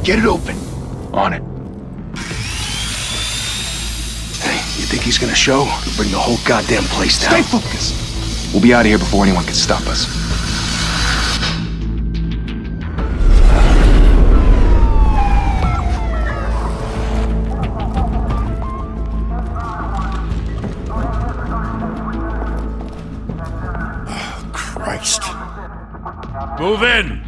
Get it open. On it. Hey, you think he's gonna show? He'll bring the whole goddamn place down. Stay focused. We'll be out of here before anyone can stop us. Christ. Move in!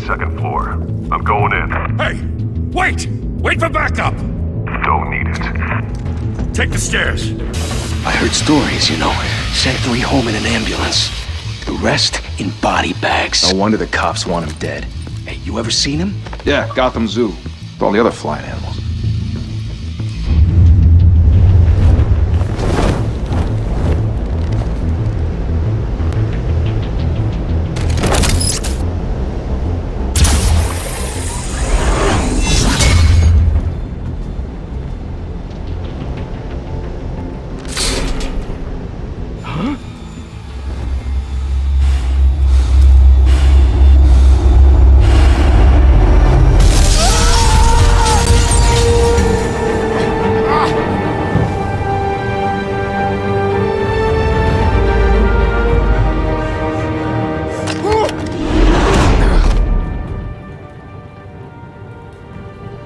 Second floor. I'm going in. Hey! Wait! Wait for backup! Don't need it. Take the stairs. I heard stories, you know. Sent 3 home in an ambulance. The rest in body bags. No wonder the cops want him dead. Hey, you ever seen him? Yeah, Gotham Zoo. With all the other flying animals.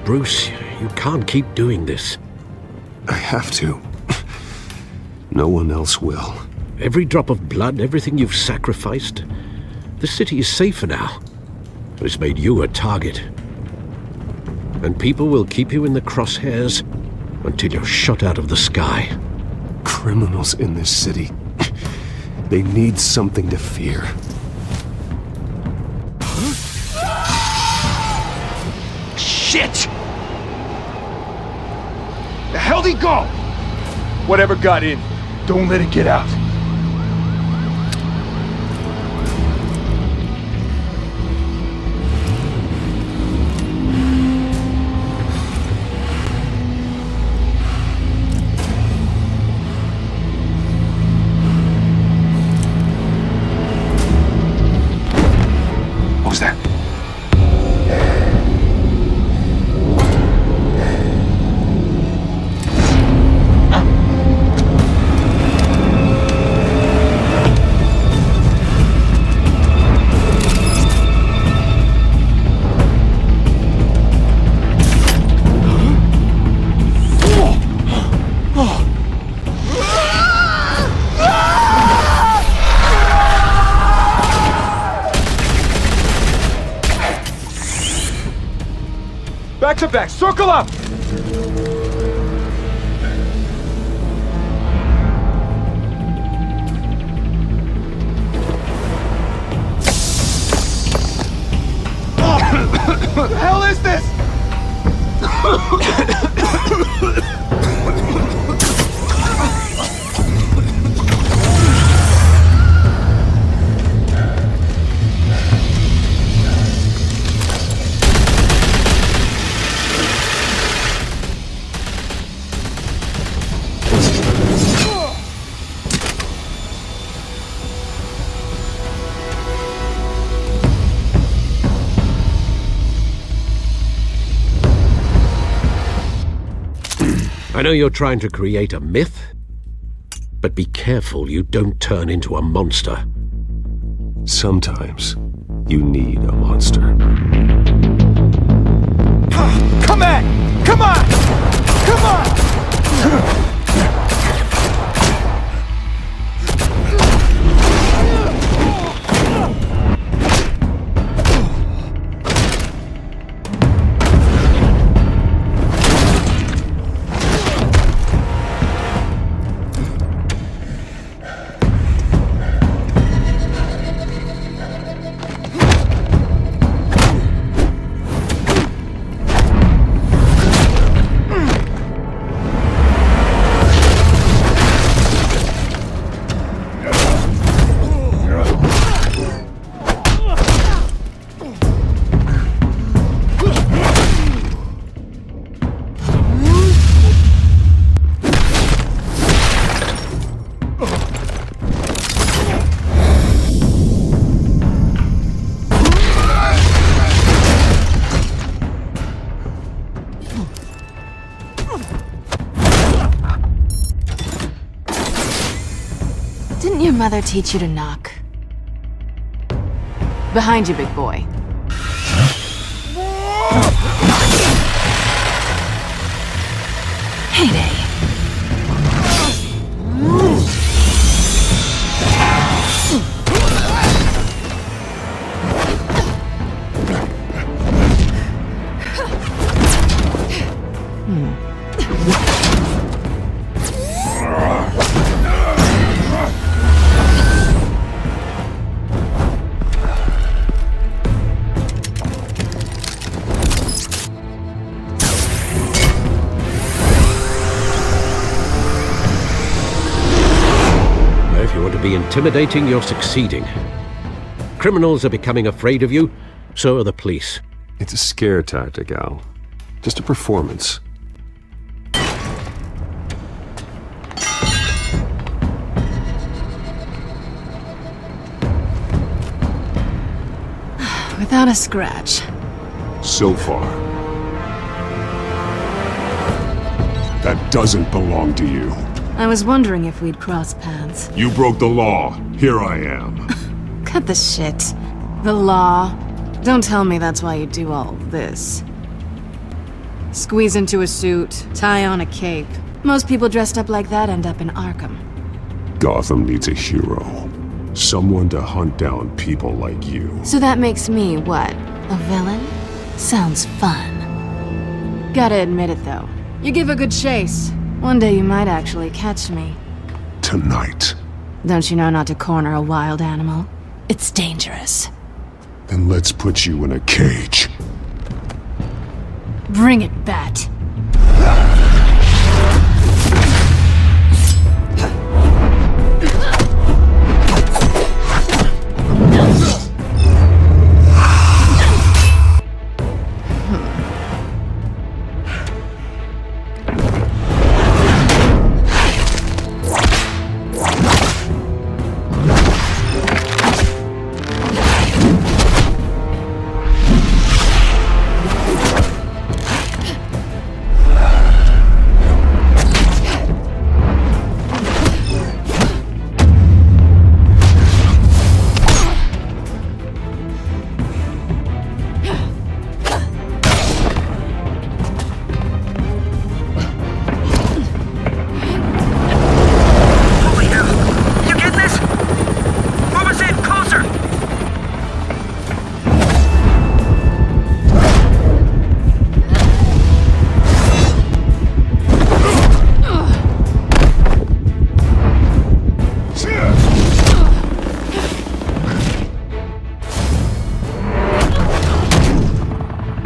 Bruce, you can't keep doing this. I have to. No one else will. Every drop of blood, everything you've sacrificed. The city is safer now. But it's made you a target. And people will keep you in the crosshairs until you're shot out of the sky. Criminals in this city. They need something to fear. Shit! The hell'd he go? Whatever got in, don't let it get out. What was that? Back to back, circle up! What the hell is this? I know you're trying to create a myth, but be careful you don't turn into a monster. Sometimes you need a monster. Come on! Come on! Come on! Didn't your mother teach you to knock? Behind you, big boy. Heyday. If you want to be intimidating, you're succeeding. Criminals are becoming afraid of you, so are the police. It's a scare tactic, Al. Just a performance. Without a scratch. So far. That doesn't belong to you. I was wondering if we'd cross paths. You broke the law. Here I am. Cut the shit. The law. Don't tell me that's why you do all this. Squeeze into a suit, tie on a cape. Most people dressed up like that end up in Arkham. Gotham needs a hero. Someone to hunt down people like you. So that makes me, what, a villain? Sounds fun. Gotta admit it, though. You give a good chase. One day you might actually catch me. Tonight. Don't you know not to corner a wild animal? It's dangerous. Then let's put you in a cage. Bring it, Bat.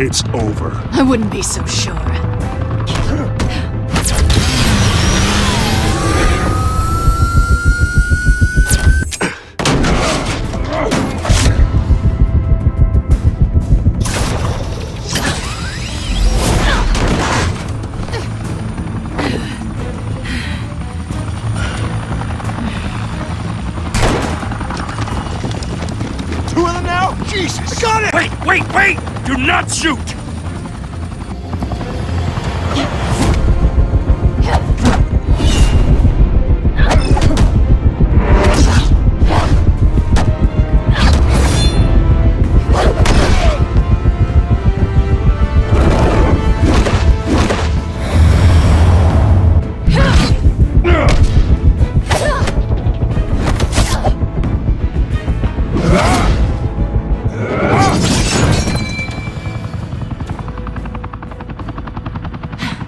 It's over. I wouldn't be so sure. Two of them now? Jesus! I got it! Wait! Do not shoot!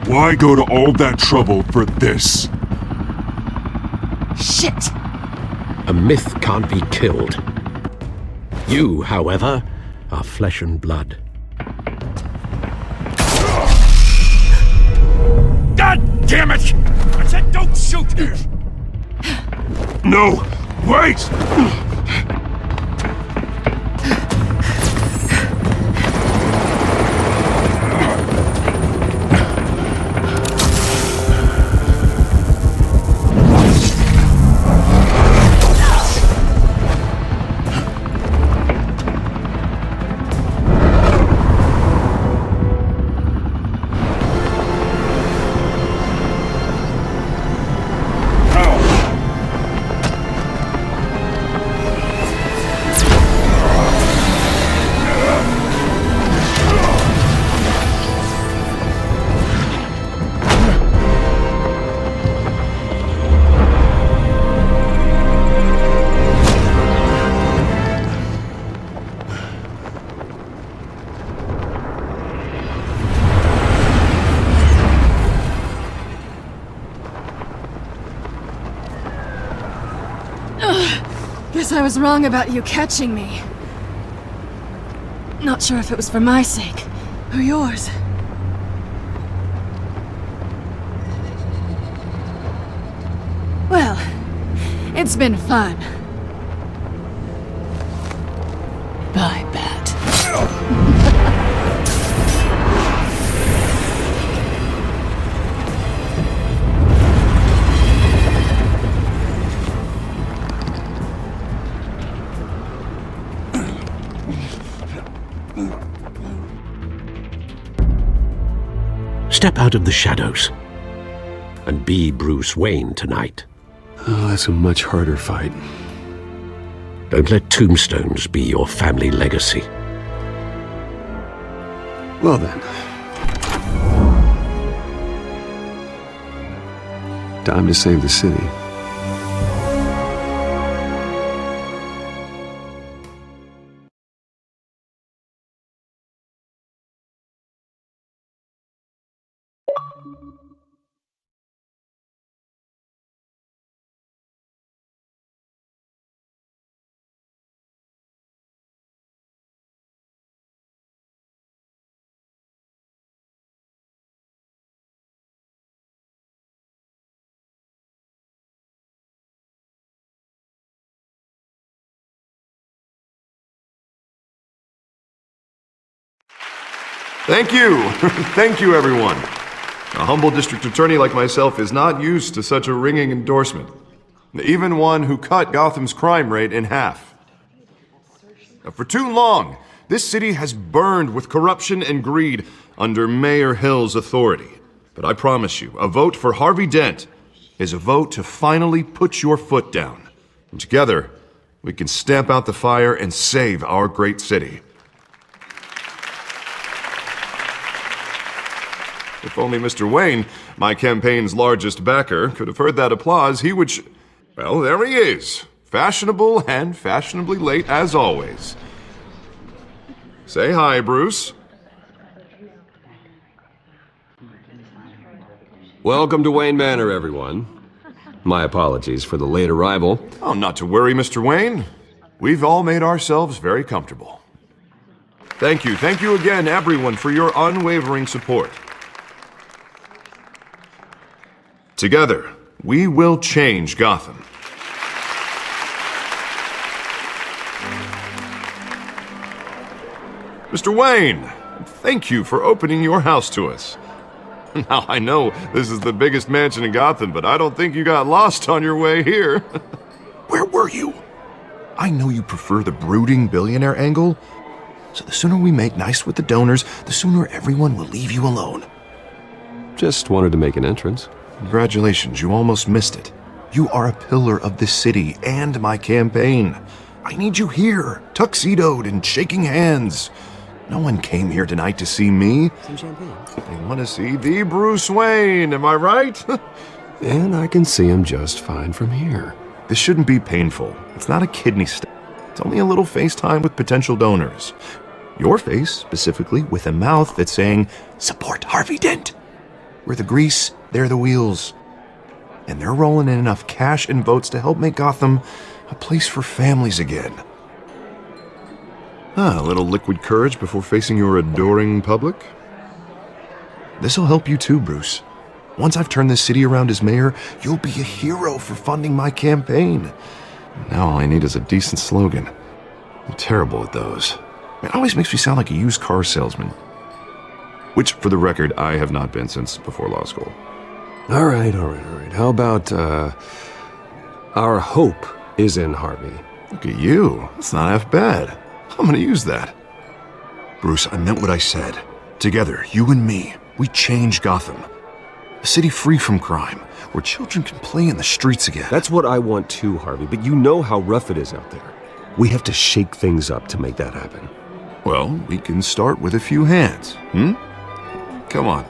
Why go to all that trouble for this? Shit! A myth can't be killed. You, however, are flesh and blood. God damn it! I said don't shoot! No! Wait! Guess I was wrong about you catching me. Not sure if it was for my sake or yours. Well, it's been fun. Bye, Bat. Step out of the shadows and be Bruce Wayne tonight. Oh, that's a much harder fight. Don't let tombstones be your family legacy. Well then. Time to save the city. Thank you. Thank you, everyone. A humble district attorney like myself is not used to such a ringing endorsement. Even one who cut Gotham's crime rate in half. For too long, this city has burned with corruption and greed under Mayor Hill's authority. But I promise you, a vote for Harvey Dent is a vote to finally put your foot down. And together, we can stamp out the fire and save our great city. If only Mr. Wayne, my campaign's largest backer, could have heard that applause, he would well, there he is. Fashionable and fashionably late as always. Say hi, Bruce. Welcome to Wayne Manor, everyone. My apologies for the late arrival. Oh, not to worry, Mr. Wayne. We've all made ourselves very comfortable. Thank you again, everyone, for your unwavering support. Together, we will change Gotham. Mr. Wayne, thank you for opening your house to us. Now, I know this is the biggest mansion in Gotham, but I don't think you got lost on your way here. Where were you? I know you prefer the brooding billionaire angle, so the sooner we make nice with the donors, the sooner everyone will leave you alone. Just wanted to make an entrance. Congratulations, you almost missed it. You are a pillar of this city and my campaign. I need you here, tuxedoed and shaking hands. No one came here tonight to see me. Some champagne. They want to see the Bruce Wayne, am I right? And I can see him just fine from here. This shouldn't be painful. It's not a kidney stone. It's only a little FaceTime with potential donors. Your face, specifically, with a mouth that's saying, support Harvey Dent. We're the grease, they're the wheels. And they're rolling in enough cash and votes to help make Gotham a place for families again. A little liquid courage before facing your adoring public. This'll help you too, Bruce. Once I've turned this city around as mayor, you'll be a hero for funding my campaign. Now all I need is a decent slogan. I'm terrible at those. It always makes me sound like a used car salesman. Which, for the record, I have not been since before law school. All right. How about, our hope is in Harvey? Look at you. That's not half bad. I'm gonna use that. Bruce, I meant what I said. Together, you and me, we change Gotham. A city free from crime, where children can play in the streets again. That's what I want too, Harvey, but you know how rough it is out there. We have to shake things up to make that happen. Well, we can start with a few hands, Come on.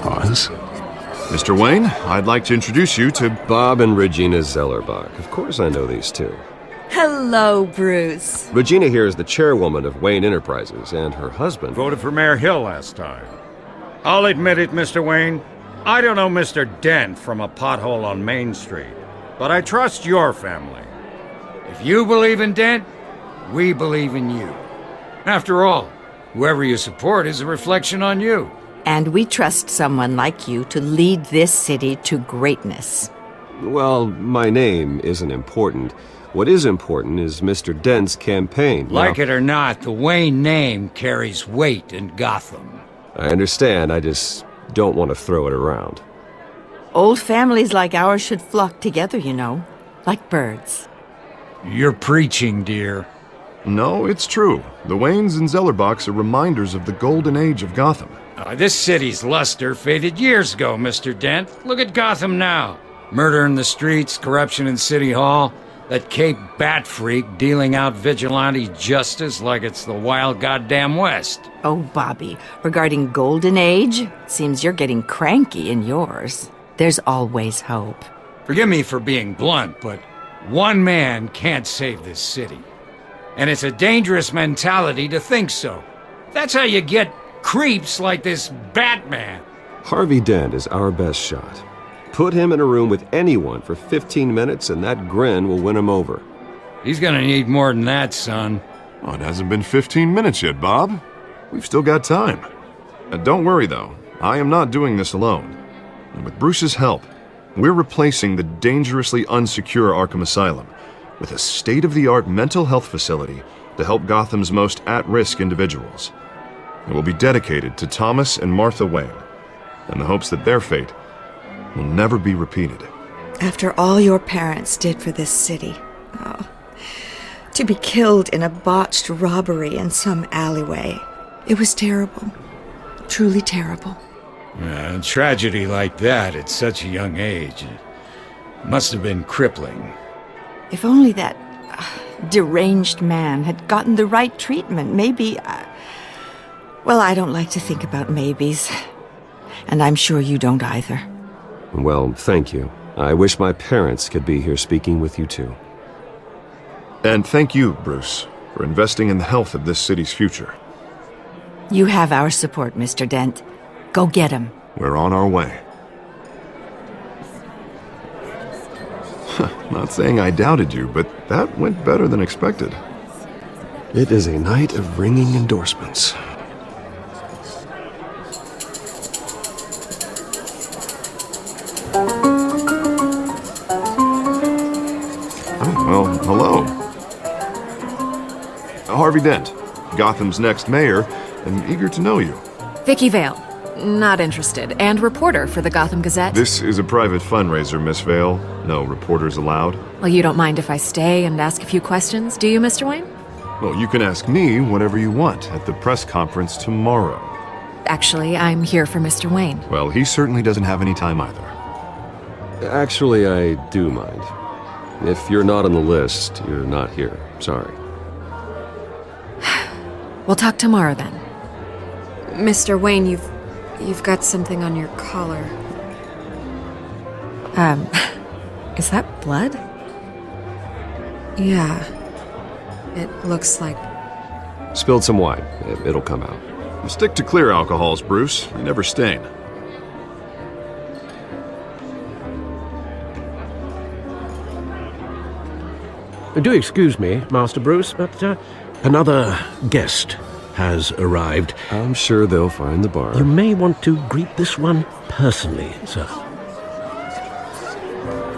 Pause. Mr. Wayne, I'd like to introduce you to... Bob and Regina Zellerbach. Of course I know these two. Hello, Bruce. Regina here is the chairwoman of Wayne Enterprises, and her husband... Voted for Mayor Hill last time. I'll admit it, Mr. Wayne. I don't know Mr. Dent from a pothole on Main Street, but I trust your family. If you believe in Dent, we believe in you. After all, whoever you support is a reflection on you. And we trust someone like you to lead this city to greatness. Well, my name isn't important. What is important is Mr. Dent's campaign. Like it or not, the Wayne name carries weight in Gotham. I understand, I just don't want to throw it around. Old families like ours should flock together, you know, like birds. You're preaching, dear. No, it's true. The Waynes and Zellerbachs are reminders of the golden age of Gotham. This city's luster faded years ago, Mr. Dent. Look at Gotham now. Murder in the streets, corruption in City Hall, that Cape Bat freak dealing out vigilante justice like it's the wild goddamn West. Oh, Bobby, regarding Golden Age, seems you're getting cranky in yours. There's always hope. Forgive me for being blunt, but one man can't save this city. And it's a dangerous mentality to think so. That's how you get creeps like this Batman. Harvey Dent is our best shot. Put him in a room with anyone for 15 minutes and that grin will win him over. He's gonna need more than that, son. Oh, it hasn't been 15 minutes yet, Bob. We've still got time. Don't worry, though. I am not doing this alone. And with Bruce's help, we're replacing the dangerously unsecure Arkham Asylum with a state-of-the-art mental health facility to help Gotham's most at-risk individuals. It will be dedicated to Thomas and Martha Wayne, in the hopes that their fate will never be repeated. After all your parents did for this city, to be killed in a botched robbery in some alleyway, it was terrible. Truly terrible. A tragedy like that at such a young age must have been crippling. If only that deranged man had gotten the right treatment, maybe... Well, I don't like to think about maybes. And I'm sure you don't either. Well, thank you. I wish my parents could be here speaking with you too. And thank you, Bruce, for investing in the health of this city's future. You have our support, Mr. Dent. Go get him. We're on our way. Not saying I doubted you, but that went better than expected. It is a night of ringing endorsements. Well, hello. Harvey Dent, Gotham's next mayor, and eager to know you. Vicky Vale. Not interested. And reporter for the Gotham Gazette. This is a private fundraiser, Miss Vale. No reporters allowed. Well, you don't mind if I stay and ask a few questions, do you, Mr. Wayne? Well, you can ask me whatever you want at the press conference tomorrow. Actually, I'm here for Mr. Wayne. Well, he certainly doesn't have any time either. Actually, I do mind. If you're not on the list, you're not here. Sorry. We'll talk tomorrow then. Mr. Wayne, you've got something on your collar. Is that blood? Yeah. It looks like... Spilled some wine. It'll come out. Stick to clear alcohols, Bruce. You never stain. Do excuse me, Master Bruce, but another guest has arrived. I'm sure they'll find the bar. You may want to greet this one personally, sir.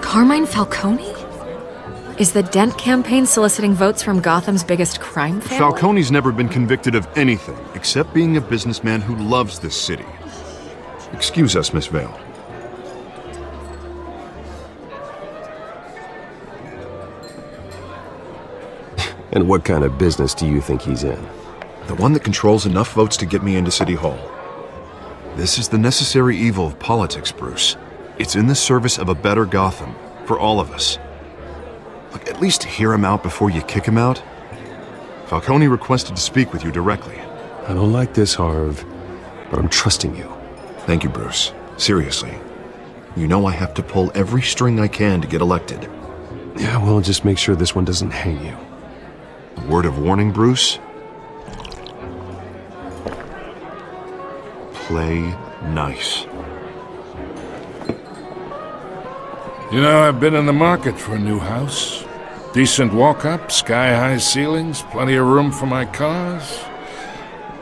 Carmine Falcone? Is the Dent campaign soliciting votes from Gotham's biggest crime family? Falcone's never been convicted of anything except being a businessman who loves this city. Excuse us, Miss Vale. And what kind of business do you think he's in? The one that controls enough votes to get me into City Hall. This is the necessary evil of politics, Bruce. It's in the service of a better Gotham, for all of us. Look, at least hear him out before you kick him out. Falcone requested to speak with you directly. I don't like this, Harv, but I'm trusting you. Thank you, Bruce. Seriously. You know I have to pull every string I can to get elected. Yeah, well, just make sure this one doesn't hang you. A word of warning, Bruce? Play nice. You know, I've been in the market for a new house. Decent walk-up, sky-high ceilings, plenty of room for my cars.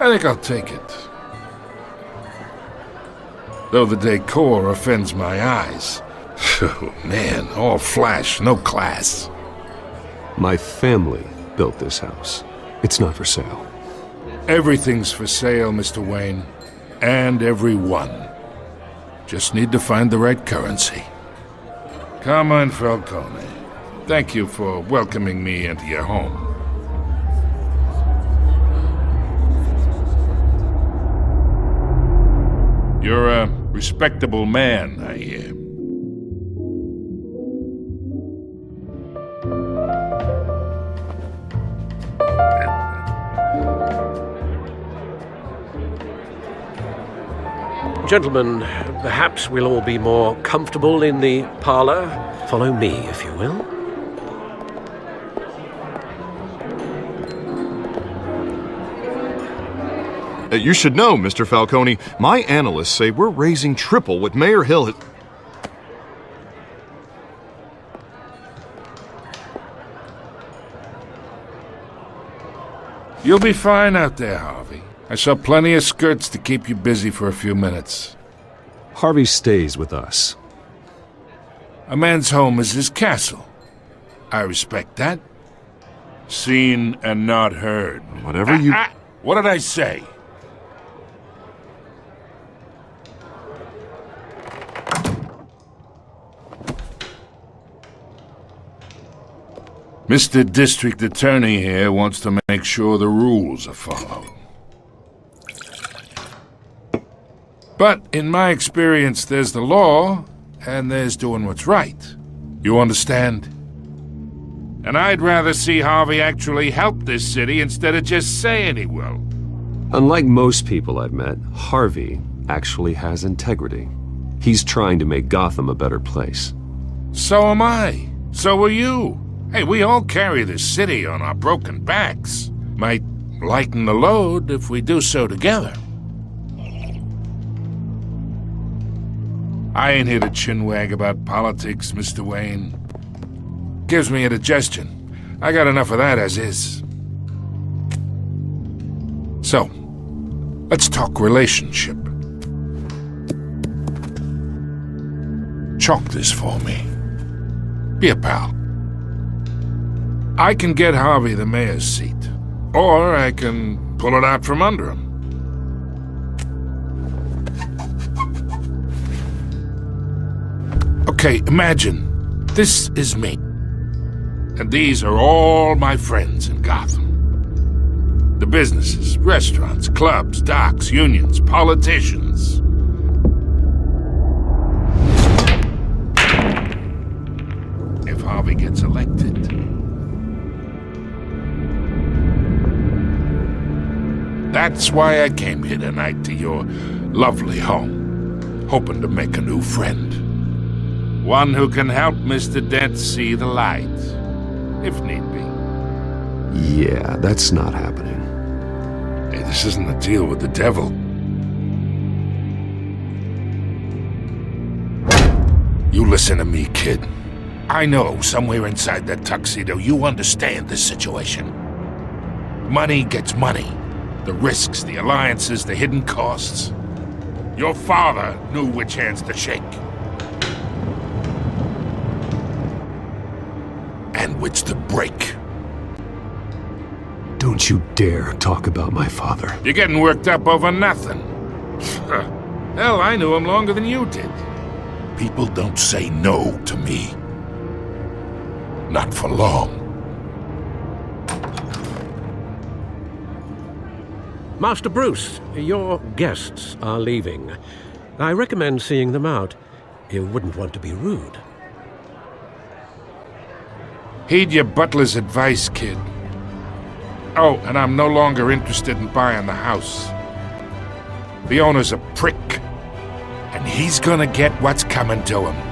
I think I'll take it. Though the decor offends my eyes. Oh, man, all flash, no class. My family built this house. It's not for sale. Everything's for sale, Mr. Wayne. And everyone. Just need to find the right currency. Carmine Falcone, thank you for welcoming me into your home. You're a respectable man, I hear. Gentlemen, perhaps we'll all be more comfortable in the parlor. Follow me, if you will. You should know, Mr. Falcone, my analysts say we're raising triple what Mayor Hill has... You'll be fine out there, Harvey. I saw plenty of skirts to keep you busy for a few minutes. Harvey stays with us. A man's home is his castle. I respect that. Seen and not heard. Whatever you... What did I say? Mr. District Attorney here wants to make sure the rules are followed. But in my experience, there's the law, and there's doing what's right. You understand? And I'd rather see Harvey actually help this city instead of just saying he will. Unlike most people I've met, Harvey actually has integrity. He's trying to make Gotham a better place. So am I. So are you. Hey, we all carry this city on our broken backs. Might lighten the load if we do so together. I ain't here to chinwag about politics, Mr. Wayne. Gives me indigestion. I got enough of that as is. So, let's talk relationship. Chalk this for me. Be a pal. I can get Harvey the mayor's seat, or I can pull it out from under him. Okay, imagine, this is me. And these are all my friends in Gotham. The businesses, restaurants, clubs, docks, unions, politicians. If Harvey gets elected... That's why I came here tonight to your lovely home, hoping to make a new friend. One who can help Mr. Dent see the light, if need be. Yeah, that's not happening. Hey, this isn't a deal with the devil. You listen to me, kid. I know somewhere inside that tuxedo you understand this situation. Money gets money. The risks, the alliances, the hidden costs. Your father knew which hands to shake. And which to break. Don't you dare talk about my father. You're getting worked up over nothing. Hell, I knew him longer than you did. People don't say no to me. Not for long. Master Bruce, your guests are leaving. I recommend seeing them out. You wouldn't want to be rude. Heed your butler's advice, kid. Oh, and I'm no longer interested in buying the house. The owner's a prick, and He's gonna get what's coming to him.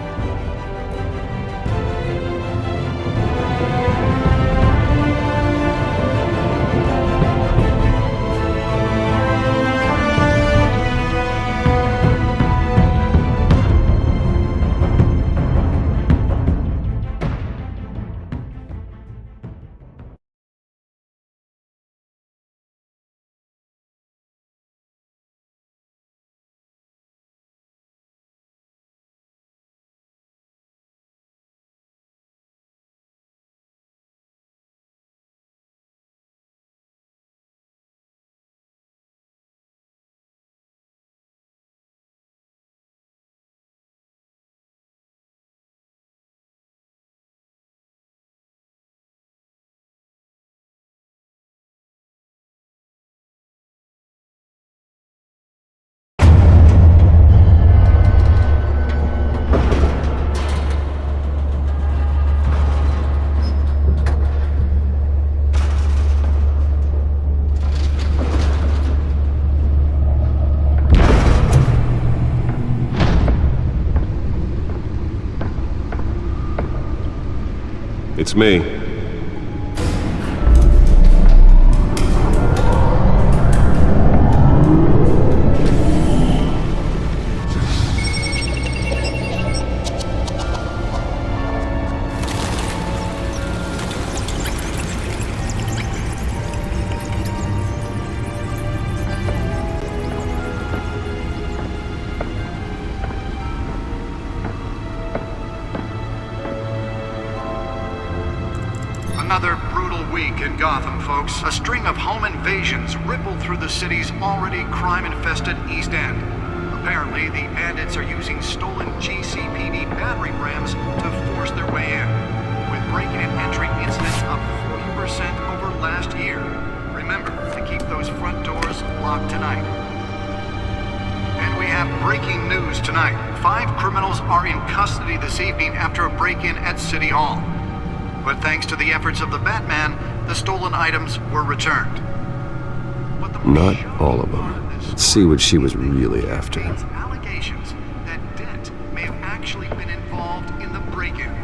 It's me. Another brutal week in Gotham, folks. A string of home invasions rippled through the city's already crime-infested East End. Apparently, the bandits are using stolen GCPD battering rams to force their way in, with breaking and entering incidents up 40% over last year. Remember to keep those front doors locked tonight. And we have breaking news tonight. 5 criminals are in custody this evening after a break-in at City Hall. But thanks to the efforts of the Batman, the stolen items were returned. Not all of them. Let's see what she was really after. Allegations that Dent may have actually been involved in the break-in.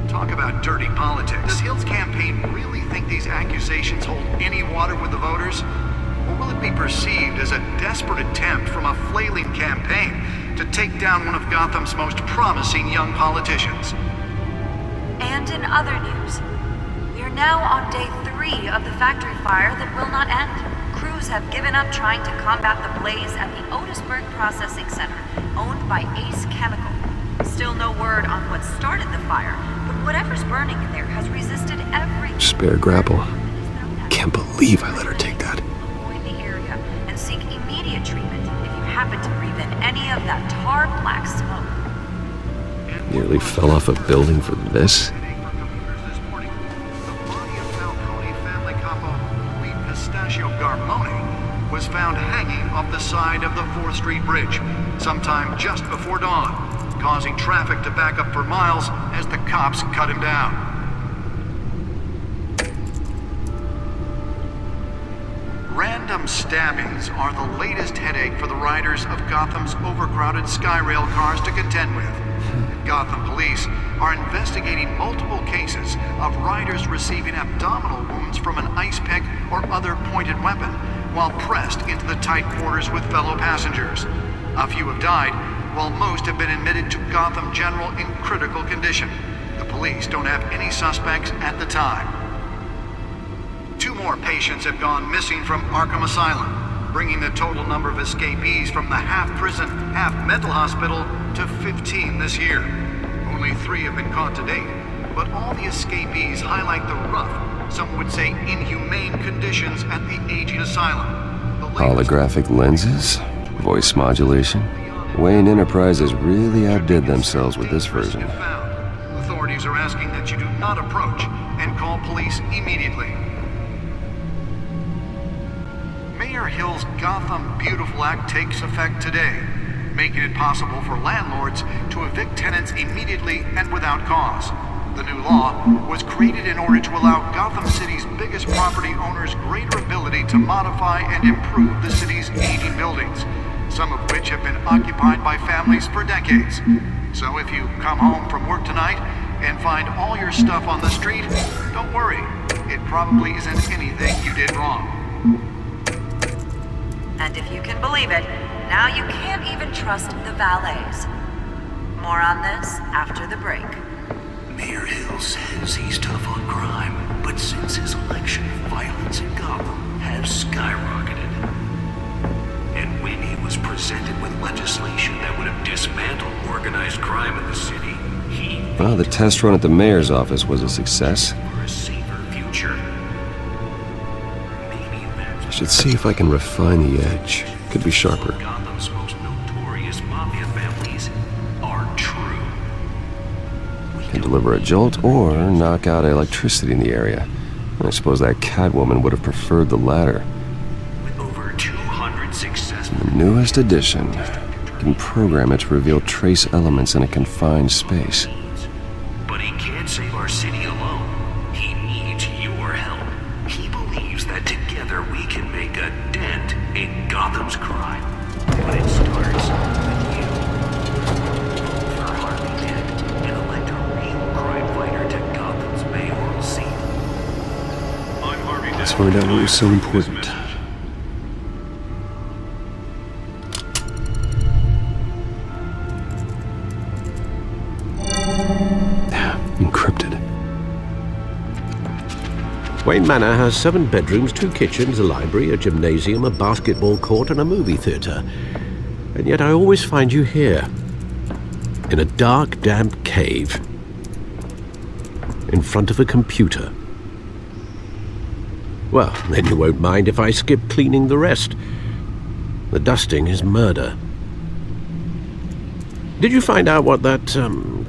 Talk about dirty politics. Does Hill's campaign really think these accusations hold any water with the voters? Or will it be perceived as a desperate attempt from a flailing campaign to take down one of Gotham's most promising young politicians? And in other news, we are now on day 3 of the factory fire that will not end. Crews have given up trying to combat the blaze at the Otisburg Processing Center, owned by Ace Chemical. Still no word on what started the fire, but whatever's burning in there has resisted every... Spare grapple. Can't believe I let her take that. Avoid the area and seek immediate treatment if you happen to breathe in any of that tar black smoke. Nearly fell off a building for this? The body of Falcone family capo Louis Pistachio Garmone was found hanging off the side of the 4th Street Bridge sometime just before dawn, causing traffic to back up for miles as the cops cut him down. Random stabbings are the latest headache for the riders of Gotham's overcrowded Skyrail cars to contend with. Gotham police are investigating multiple cases of riders receiving abdominal wounds from an ice pick or other pointed weapon while pressed into the tight quarters with fellow passengers. A few have died, while most have been admitted to Gotham General in critical condition. The police don't have any suspects at the time. 2 more patients have gone missing from Arkham Asylum, bringing the total number of escapees from the half-prison, half-mental hospital to 15 this year. Only 3 have been caught to date, but all the escapees highlight the rough, some would say inhumane conditions at the aging asylum. Holographic lenses? Voice modulation? Wayne Enterprises really outdid themselves with this version. Authorities are asking that you do not approach and call police immediately. Mayor Hill's Gotham Beautiful Act takes effect today, making it possible for landlords to evict tenants immediately and without cause. The new law was created in order to allow Gotham City's biggest property owners greater ability to modify and improve the city's aging buildings. some of which have been occupied by families for decades. So if you come home from work tonight and find all your stuff on the street, don't worry. It probably isn't anything you did wrong. And if you can believe it, now you can't even trust the valets. More on this after the break. Mayor Hill says he's tough on crime, but since his election, violence in Gotham has skyrocketed. And when he was presented with legislation that would have dismantled organized crime in the city, Well, the test run at the mayor's office was a success. for a safer future. Maybe that's I should see if I can refine the edge. Could be sharper. Gotham's most notorious mafia families are true. Can deliver a jolt or knock out electricity in the area. I suppose that Catwoman would have preferred the latter. With over 200 successful... The newest addition. Can program it to reveal trace elements in a confined space. But he can't save our city alone. He needs your help. He believes that together we can make a dent in Gotham's crime. But it starts with you. Vote for Harvey Dent and elect a real crime fighter to Gotham's mayoral seat. I'm Harvey Dent. Let's find out what was so important. Encrypted. Wayne Manor has 7 bedrooms, 2 kitchens, a library, a gymnasium, a basketball court, and a movie theatre. And yet I always find you here, in a dark, damp cave, in front of a computer. Well, then you won't mind if I skip cleaning the rest. The dusting is murder. Did you find out what that,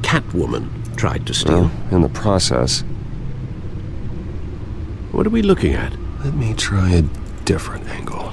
Catwoman tried to steal? Well, in the process. What are we looking at? Let me try a different angle.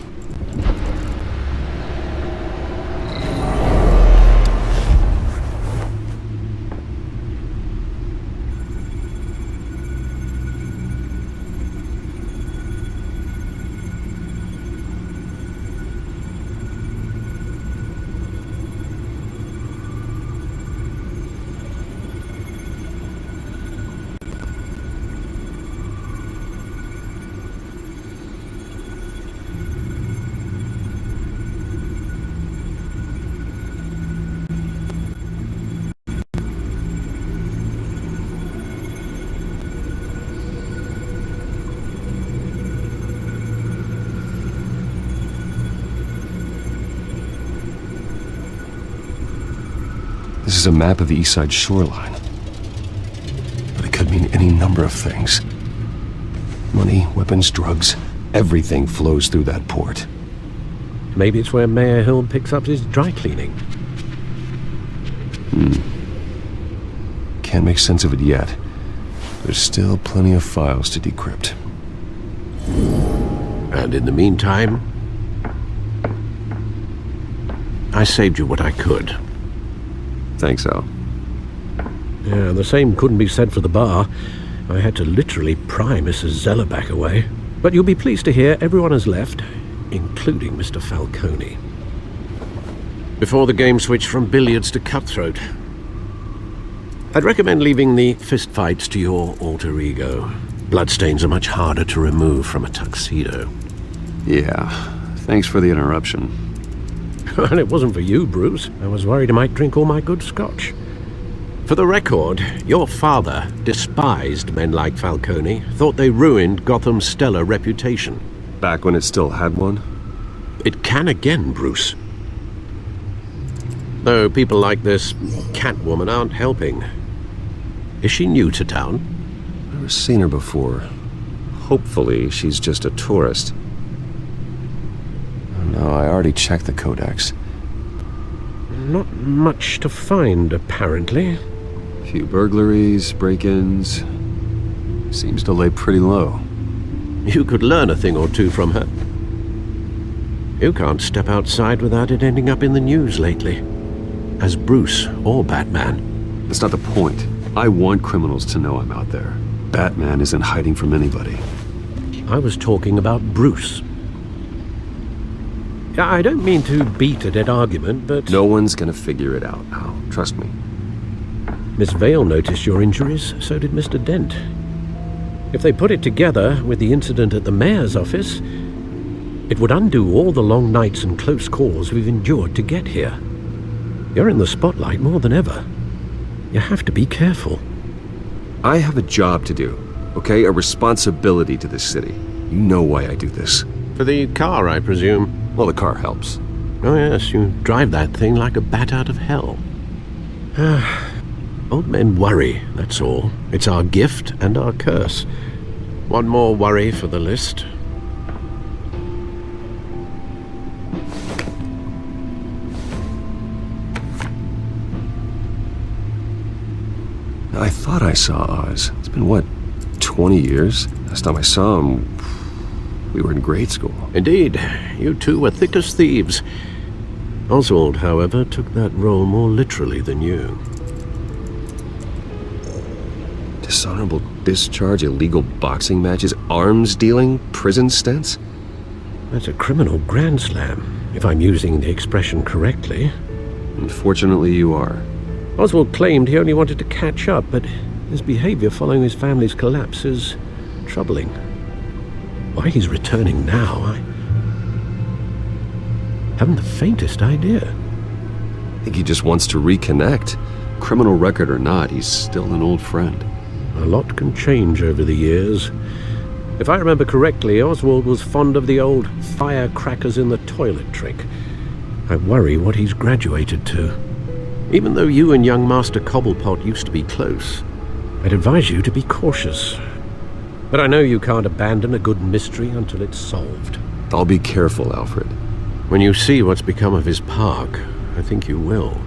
This is a map of the East Side shoreline. But it could mean any number of things. Money, weapons, drugs, everything flows through that port. Maybe it's where Mayor Hill picks up his dry cleaning. Can't make sense of it yet. There's still plenty of files to decrypt. And in the meantime, I saved you what I could. Thanks, Al. Yeah, the same couldn't be said for the bar. I had to literally pry Mrs. Zellerback away. But you'll be pleased to hear everyone has left, including Mr. Falcone. Before the game switched from billiards to cutthroat. I'd recommend leaving the fistfights to your alter ego. Bloodstains are much harder to remove from a tuxedo. Yeah, thanks for the interruption. And it wasn't for you, Bruce. I was worried I might drink all my good scotch. For the record, your father despised men like Falcone, thought they ruined Gotham's stellar reputation. Back when it still had one? It can again, Bruce. Though people like this Catwoman aren't helping. Is she new to town? Never seen her before. Hopefully she's just a tourist. No, I already checked the codex. Not much to find, apparently. Few burglaries, break-ins. Seems to lay pretty low. You could learn a thing or two from her. You can't step outside without it ending up in the news lately. As Bruce or Batman. That's not the point. I want criminals to know I'm out there. Batman isn't hiding from anybody. I was talking about Bruce. I don't mean to beat a dead argument, but... No one's gonna figure it out, Al. Trust me. Miss Vale noticed your injuries, so did Mr. Dent. If they put it together with the incident at the mayor's office, it would undo all the long nights and close calls we've endured to get here. You're in the spotlight more than ever. You have to be careful. I have a job to do, okay? A responsibility to this city. You know why I do this. For the car, I presume? Well, the car helps. Oh yes, you drive that thing like a bat out of hell. Old men worry, that's all. It's our gift and our curse. One more worry for the list. I thought I saw Oz. It's been, what, 20 years? Last time I saw him, we were in grade school. Indeed, you two were thick as thieves. Oswald, however, took that role more literally than you. Dishonorable discharge, illegal boxing matches, arms dealing, prison stints? That's a criminal grand slam, if I'm using the expression correctly. Unfortunately, you are. Oswald claimed he only wanted to catch up, but his behavior following his family's collapse is troubling. Why he's returning now, I haven't the faintest idea. I think he just wants to reconnect. Criminal record or not, he's still an old friend. A lot can change over the years. If I remember correctly, Oswald was fond of the old firecrackers in the toilet trick. I worry what he's graduated to. Even though you and young Master Cobblepot used to be close, I'd advise you to be cautious. But I know you can't abandon a good mystery until it's solved. I'll be careful, Alfred. When you see what's become of his park, I think you will.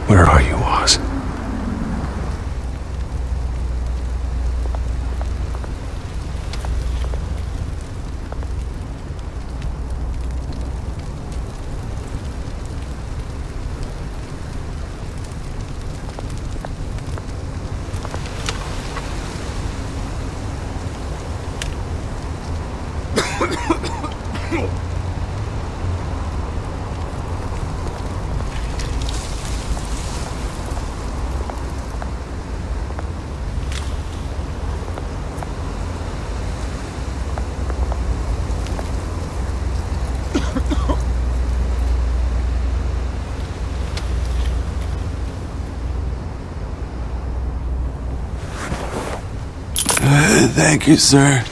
Where are you, Oz? Thank you, sir.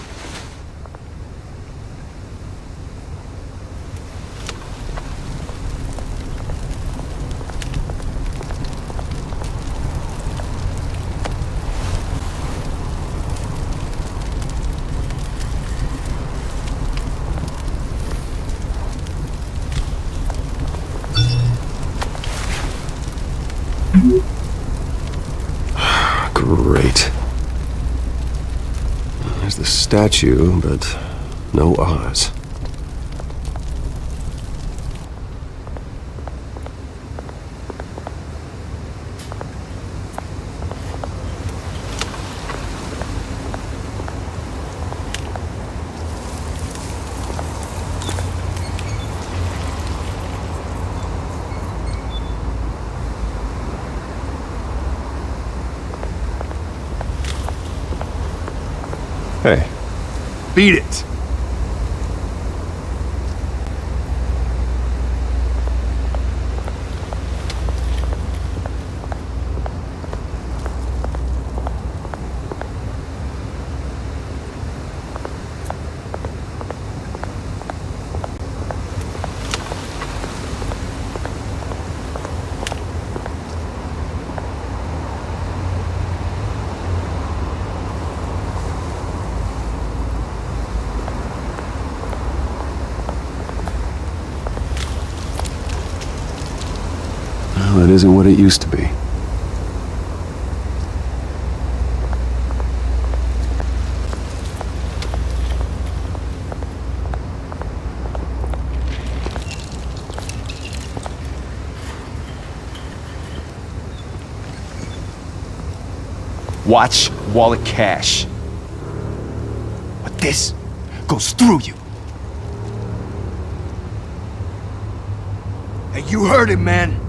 Great. There's the statue, but no Oz. Hey. Beat it! Well, it isn't what it used to be. Watch wallet cash. But this goes through you. Hey, you heard it, man.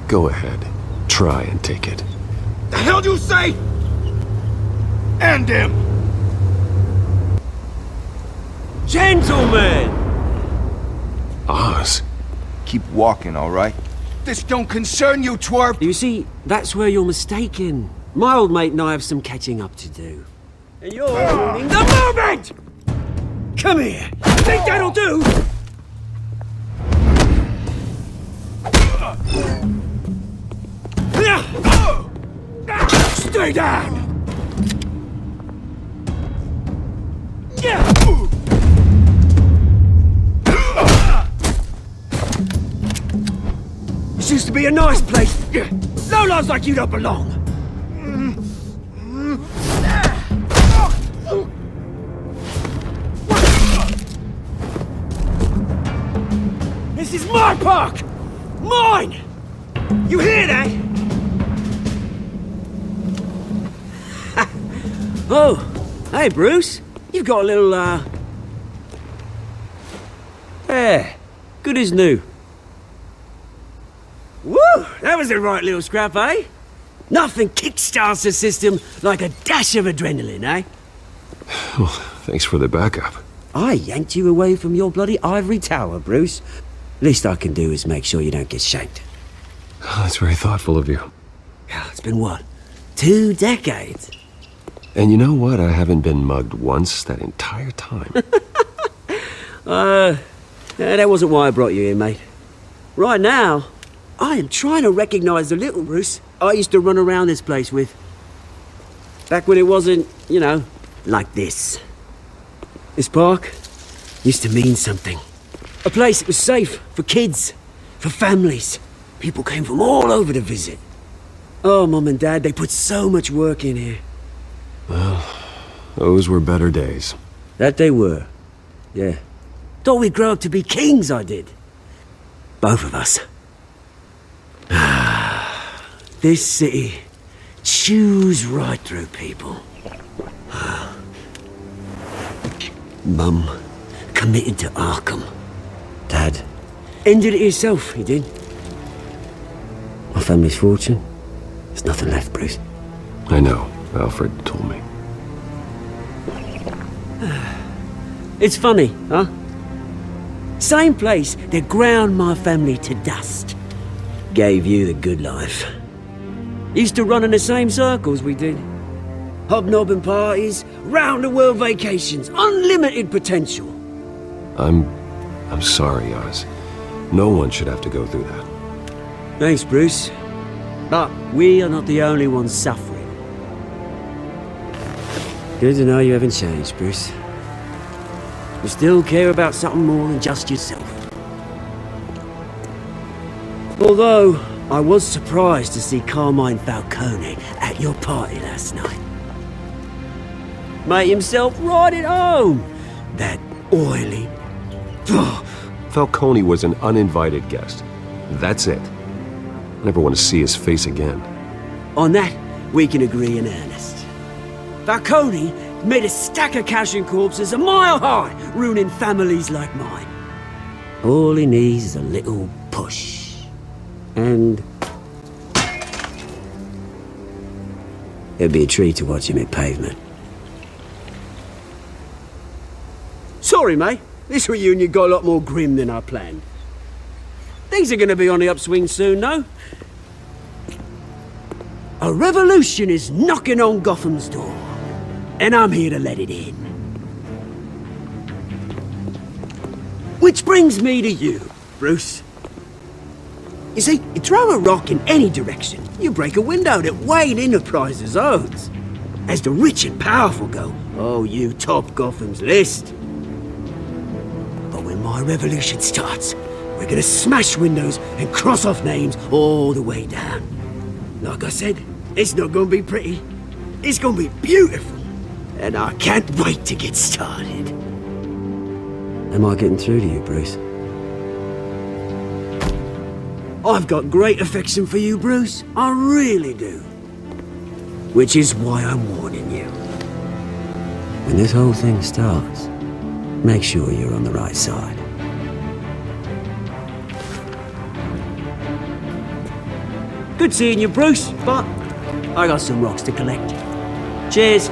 Go ahead. Try and take it. The hell do you say? End him! Gentlemen! Oz. Keep walking, all right? This don't concern you, twerp! You see, that's where you're mistaken. My old mate and I have some catching up to do. And you're ruining the moment! Come here! Think that'll do? Stay down! This used to be a nice place. No lives like you don't belong. This is my park! Mine! You hear that? Oh, hey Bruce. You've got a little, yeah, good as new. Woo! That was a right little scrap, eh? Nothing kickstarts the system like a dash of adrenaline, eh? Well, thanks for the backup. I yanked you away from your bloody ivory tower, Bruce. Least I can do is make sure you don't get shanked. Oh, that's very thoughtful of you. It's been what? 2 decades? And you know what? I haven't been mugged once that entire time. That wasn't why I brought you here, mate. Right now, I am trying to recognize the little Bruce I used to run around this place with. Back when it wasn't, you know, like this. This park used to mean something. A place that was safe for kids, for families. People came from all over to visit. Oh, Mum and Dad, they put so much work in here. Well, those were better days. That they were. Yeah. Thought we'd grow up to be kings, I did. Both of us. This city chews right through people. Mum committed to Arkham. Dad ended it himself, he did. My family's fortune. There's nothing left, Bruce. I know. Alfred told me. It's funny, huh? Same place that ground my family to dust. Gave you the good life. Used to run in the same circles we did. Hobnobbing parties, round-the-world vacations, unlimited potential. I'm sorry, Oz. No one should have to go through that. Thanks, Bruce. But we are not the only ones suffering. Good to know you haven't changed, Bruce. You still care about something more than just yourself. Although, I was surprised to see Carmine Falcone at your party last night. Made himself right at home. That oily... Falcone was an uninvited guest. That's it. I never want to see his face again. On that, we can agree in earnest. Falcone made a stack of cash and corpses a mile high, ruining families like mine. All he needs is a little push. And... it'd be a treat to watch him hit pavement. Sorry, mate. This reunion got a lot more grim than I planned. Things are gonna be on the upswing soon, no? A revolution is knocking on Gotham's door. And I'm here to let it in. Which brings me to you, Bruce. You see, you throw a rock in any direction, you break a window that Wayne Enterprises owns. As the rich and powerful go, oh, you top Gotham's list. But when my revolution starts, We're gonna smash windows and cross off names all the way down. Like I said, it's not gonna be pretty. It's gonna be beautiful. And I can't wait to get started. Am I getting through to you, Bruce? I've got great affection for you, Bruce. I really do. Which is why I'm warning you. When this whole thing starts, make sure you're on the right side. Good seeing you, Bruce, but I got some rocks to collect. Cheers.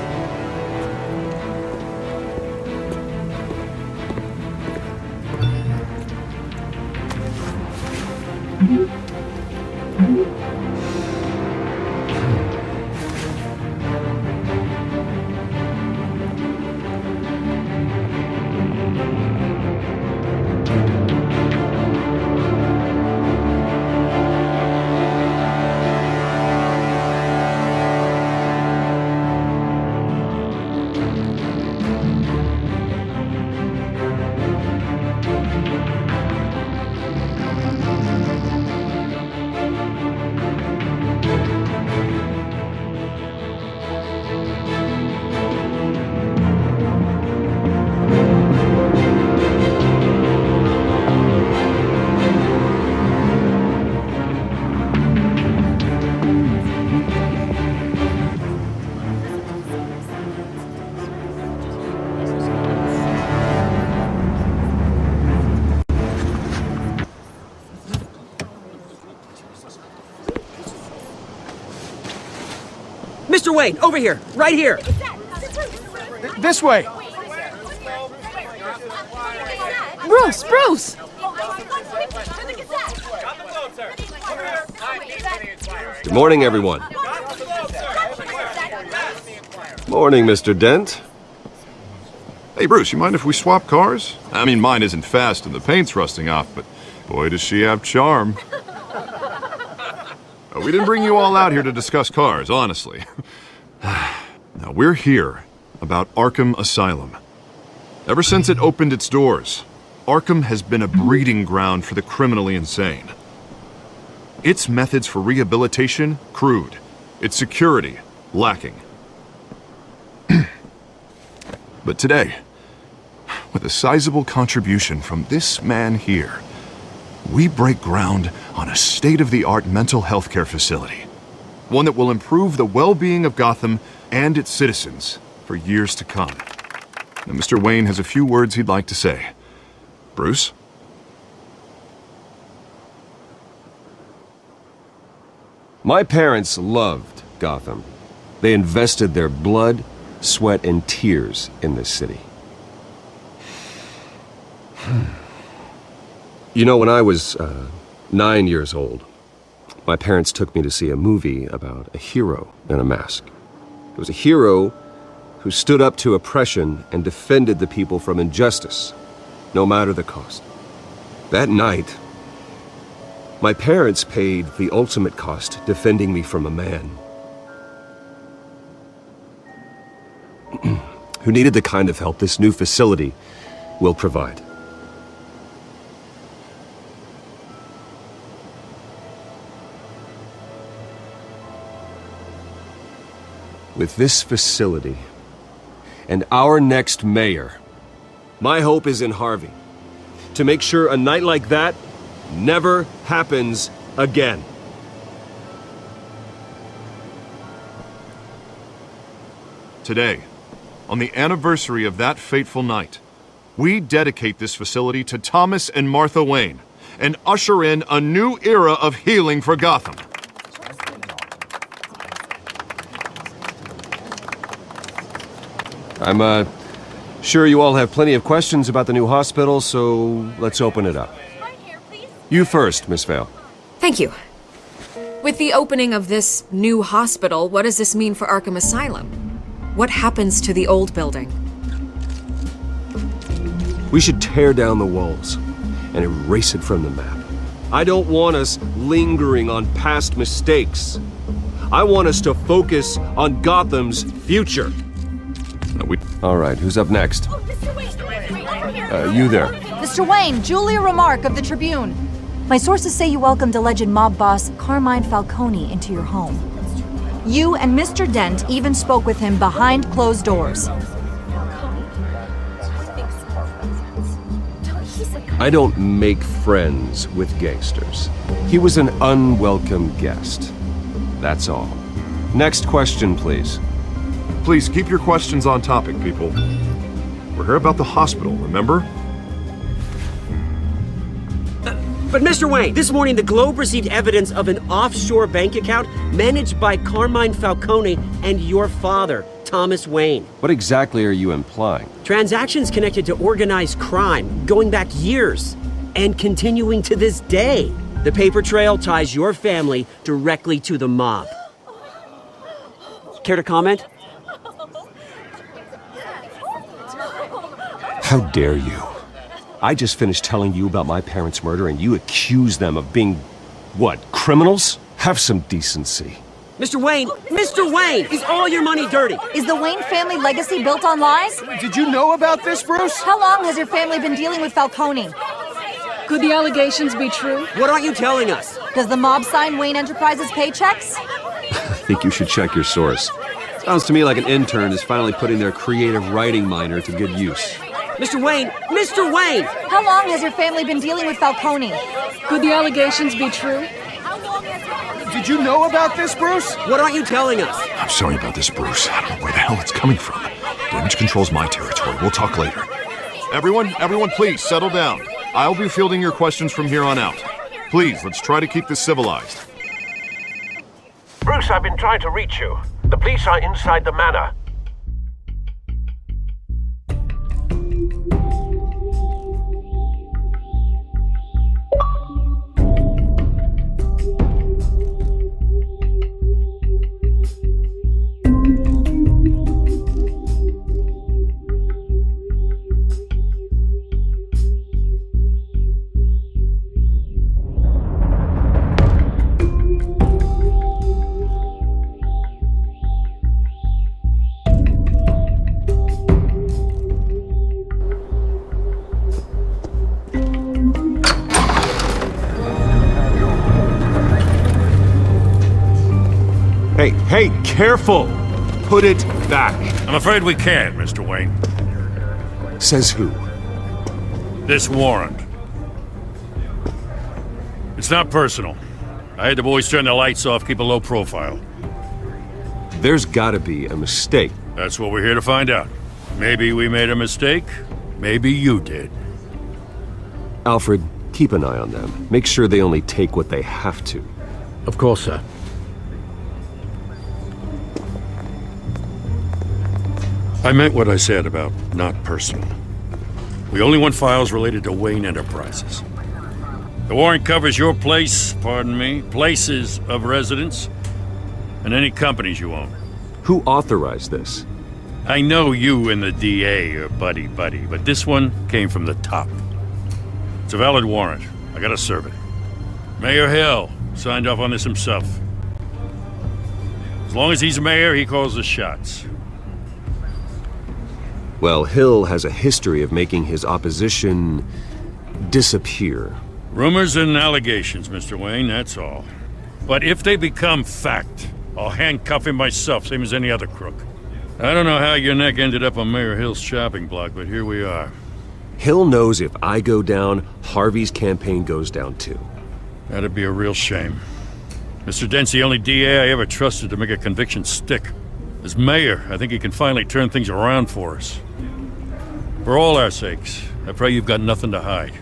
Mr. Wayne, over here, right here. This way. Bruce! Good morning, everyone. Morning, Mr. Dent. Hey, Bruce, you mind if we swap cars? I mean, mine isn't fast and the paint's rusting off, but boy, does she have charm. We didn't bring you all out here to discuss cars, honestly. Now, we're here about Arkham Asylum. Ever since it opened its doors, Arkham has been a breeding ground for the criminally insane. Its methods for rehabilitation, crude. Its security, lacking. But today, with a sizable contribution from this man here, we break ground on a state-of-the-art mental health care facility. One that will improve the well-being of Gotham and its citizens for years to come. Now, Mr. Wayne has a few words he'd like to say. Bruce? My parents loved Gotham. They invested their blood, sweat, and tears in this city. You know, when I was 9 years old, my parents took me to see a movie about a hero in a mask. It was a hero who stood up to oppression and defended the people from injustice, no matter the cost. That night, my parents paid the ultimate cost defending me from a man who needed the kind of help this new facility will provide. With this facility and our next mayor, my hope is in Harvey, to make sure a night like that never happens again. Today, on the anniversary of that fateful night, we dedicate this facility to Thomas and Martha Wayne and usher in a new era of healing for Gotham. I'm sure you all have plenty of questions about the new hospital, so let's open it up. You first, Miss Vale. Thank you. With the opening of this new hospital, what does this mean for Arkham Asylum? What happens to the old building? We should tear down the walls and erase it from the map. I don't want us lingering on past mistakes. I want us to focus on Gotham's future. All right, who's up next? You there. Mr. Wayne, Julia Remark of the Tribune. My sources say you welcomed alleged mob boss Carmine Falcone into your home. You and Mr. Dent even spoke with him behind closed doors. I don't make friends with gangsters. He was an unwelcome guest. That's all. Next question, please. Please keep your questions on topic, people. We're here about the hospital, remember? But Mr. Wayne, this morning the Globe received evidence of an offshore bank account managed by Carmine Falcone and your father, Thomas Wayne. What exactly are you implying? Transactions connected to organized crime, going back years, and continuing to this day. The paper trail ties your family directly to the mob. Care to comment? How dare you? I just finished telling you about my parents' murder and you accuse them of being, what, criminals? Have some decency. Mr. Wayne, is all your money dirty? Is the Wayne family legacy built on lies? Did you know about this, Bruce? How long has your family been dealing with Falcone? Could the allegations be true? What aren't you telling us? Does the mob sign Wayne Enterprises paychecks? I think you should check your source. Sounds to me like an intern is finally putting their creative writing minor to good use. Mr. Wayne! How long has your family been dealing with Falcone? Could the allegations be true? Did you know about this, Bruce? What aren't you telling us? I'm sorry about this, Bruce. I don't know where the hell it's coming from. Damage control's my territory. We'll talk later. Everyone, please, settle down. I'll be fielding your questions from here on out. Please, let's try to keep this civilized. Bruce, I've been trying to reach you. The police are inside the manor. Hey, careful! Put it back. I'm afraid we can't, Mr. Wayne. Says who? This warrant. It's not personal. I had the boys turn the lights off, keep a low profile. There's gotta be a mistake. That's what we're here to find out. Maybe we made a mistake. Maybe you did. Alfred, keep an eye on them. Make sure they only take what they have to. Of course, sir. I meant what I said about not personal. We only want files related to Wayne Enterprises. The warrant covers your places of residence, and any companies you own. Who authorized this? I know you and the DA are buddy-buddy, but this one came from the top. It's a valid warrant. I gotta serve it. Mayor Hill signed off on this himself. As long as he's mayor, he calls the shots. Well, Hill has a history of making his opposition disappear. Rumors and allegations, Mr. Wayne, that's all. But if they become fact, I'll handcuff him myself, same as any other crook. I don't know how your neck ended up on Mayor Hill's chopping block, but here we are. Hill knows if I go down, Harvey's campaign goes down too. That'd be a real shame. Mr. Dent's the only DA I ever trusted to make a conviction stick. As mayor, I think he can finally turn things around for us. For all our sakes, I pray you've got nothing to hide.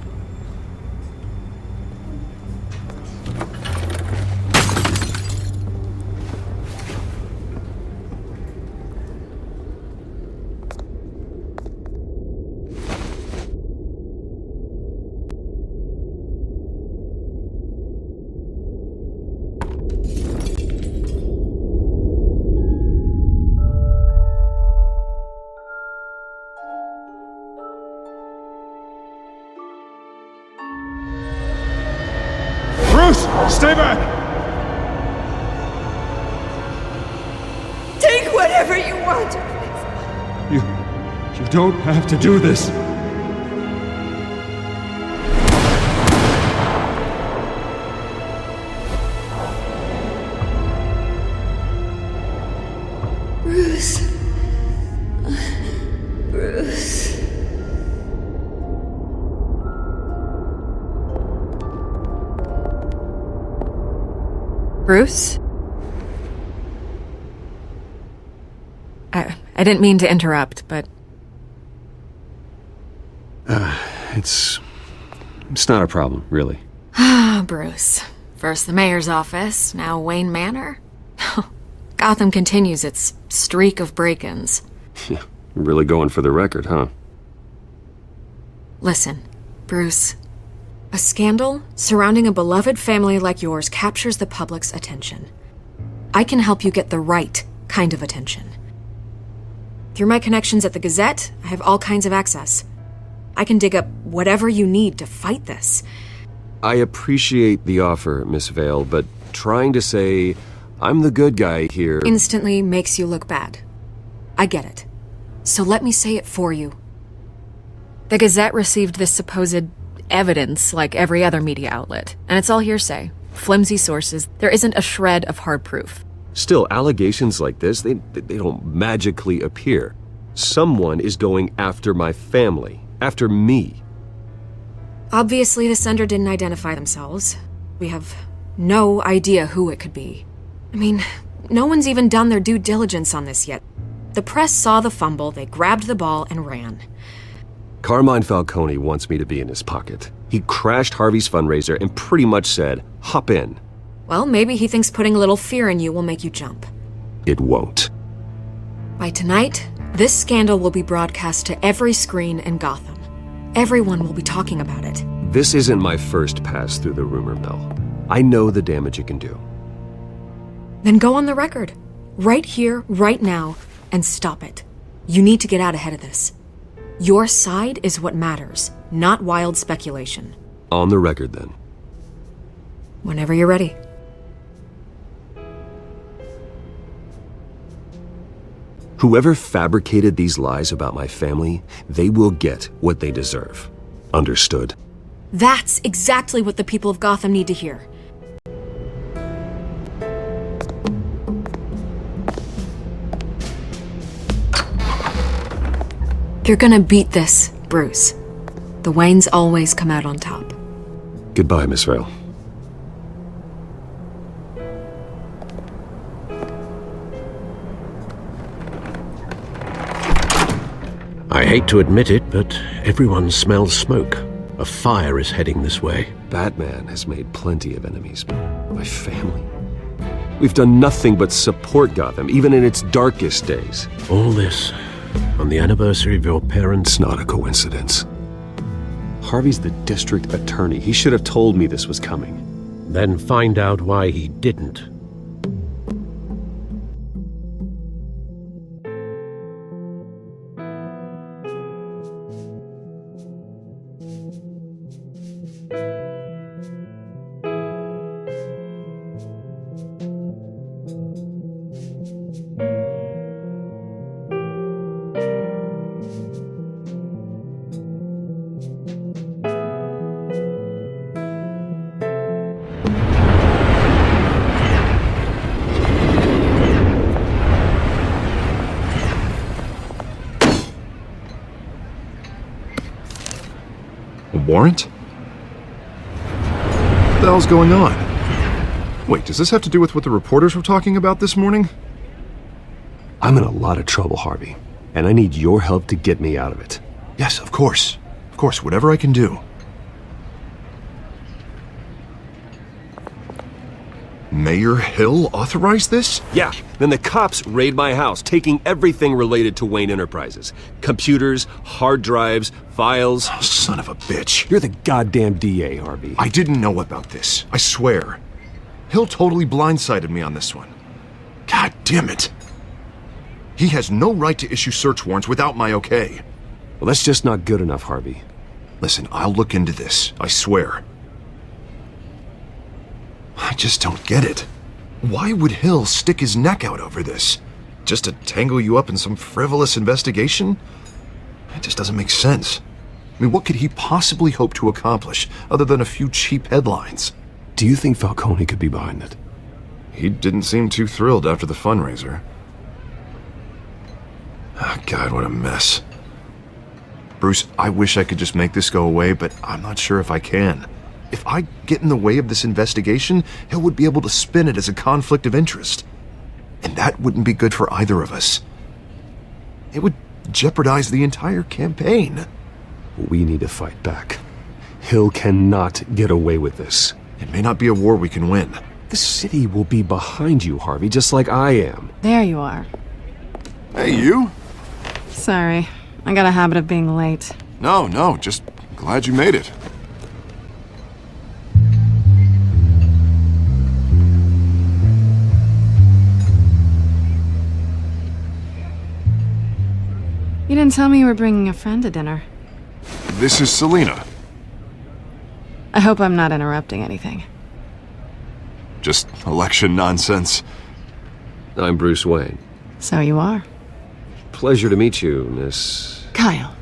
Stay back! Take whatever you want. You don't have to do this. Bruce? I didn't mean to interrupt, but... It's not a problem, really. Ah, Bruce. First the mayor's office, now Wayne Manor. Gotham continues its streak of break-ins. Yeah, really going for the record, huh? Listen, Bruce. A scandal surrounding a beloved family like yours captures the public's attention. I can help you get the right kind of attention. Through my connections at the Gazette, I have all kinds of access. I can dig up whatever you need to fight this. I appreciate the offer, Miss Vale, but trying to say I'm the good guy here Instantly makes you look bad. I get it. So let me say it for you. The Gazette received this supposed evidence like every other media outlet, and it's all hearsay. Flimsy sources. There isn't a shred of hard proof. Still, allegations like this, they don't magically appear. Someone is going after my family, after me. Obviously, the sender didn't identify themselves. We have no idea who it could be. I mean, no one's even done their due diligence on this yet. The press saw the fumble, they grabbed the ball and ran. Carmine Falcone wants me to be in his pocket. He crashed Harvey's fundraiser and pretty much said, hop in. Well, maybe he thinks putting a little fear in you will make you jump. It won't. By tonight, this scandal will be broadcast to every screen in Gotham. Everyone will be talking about it. This isn't my first pass through the rumor mill. I know the damage it can do. Then go on the record. Right here, right now, and stop it. You need to get out ahead of this. Your side is what matters, not wild speculation. On the record, then. Whenever you're ready. Whoever fabricated these lies about my family, they will get what they deserve. Understood? That's exactly what the people of Gotham need to hear. You're gonna beat this, Bruce. The Waynes always come out on top. Goodbye, Miss Vale. I hate to admit it, but everyone smells smoke. A fire is heading this way. Batman has made plenty of enemies, but my family... We've done nothing but support Gotham, even in its darkest days. All this on the anniversary of your parents' It's not a coincidence. Harvey's the district attorney. He should have told me this was coming. Then find out why he didn't. Warrant? What the hell's going on? Wait, does this have to do with what the reporters were talking about this morning? I'm in a lot of trouble, Harvey, and I need your help to get me out of it. Yes, of course. Of course, whatever I can do. Mayor Hill authorized this? Yeah, then the cops raid my house, taking everything related to Wayne Enterprises. Computers, hard drives, files. Oh, son of a bitch. You're the goddamn DA, Harvey. I didn't know about this. I swear. Hill totally blindsided me on this one. God damn it. He has no right to issue search warrants without my okay. Well, that's just not good enough, Harvey. Listen, I'll look into this. I swear. I just don't get it. Why would Hill stick his neck out over this? Just to tangle you up in some frivolous investigation? It just doesn't make sense. I mean, what could he possibly hope to accomplish other than a few cheap headlines? Do you think Falcone could be behind it? He didn't seem too thrilled after the fundraiser. Oh, God, what a mess. Bruce, I wish I could just make this go away, but I'm not sure if I can. If I get in the way of this investigation, Hill would be able to spin it as a conflict of interest. And that wouldn't be good for either of us. It would jeopardize the entire campaign. We need to fight back. Hill cannot get away with this. It may not be a war we can win. The city will be behind you, Harvey, just like I am. There you are. Hey, you? Sorry, I got a habit of being late. No, just glad you made it. You didn't tell me you were bringing a friend to dinner. This is Selina. I hope I'm not interrupting anything. Just election nonsense. I'm Bruce Wayne. So you are. Pleasure to meet you, Miss... Kyle.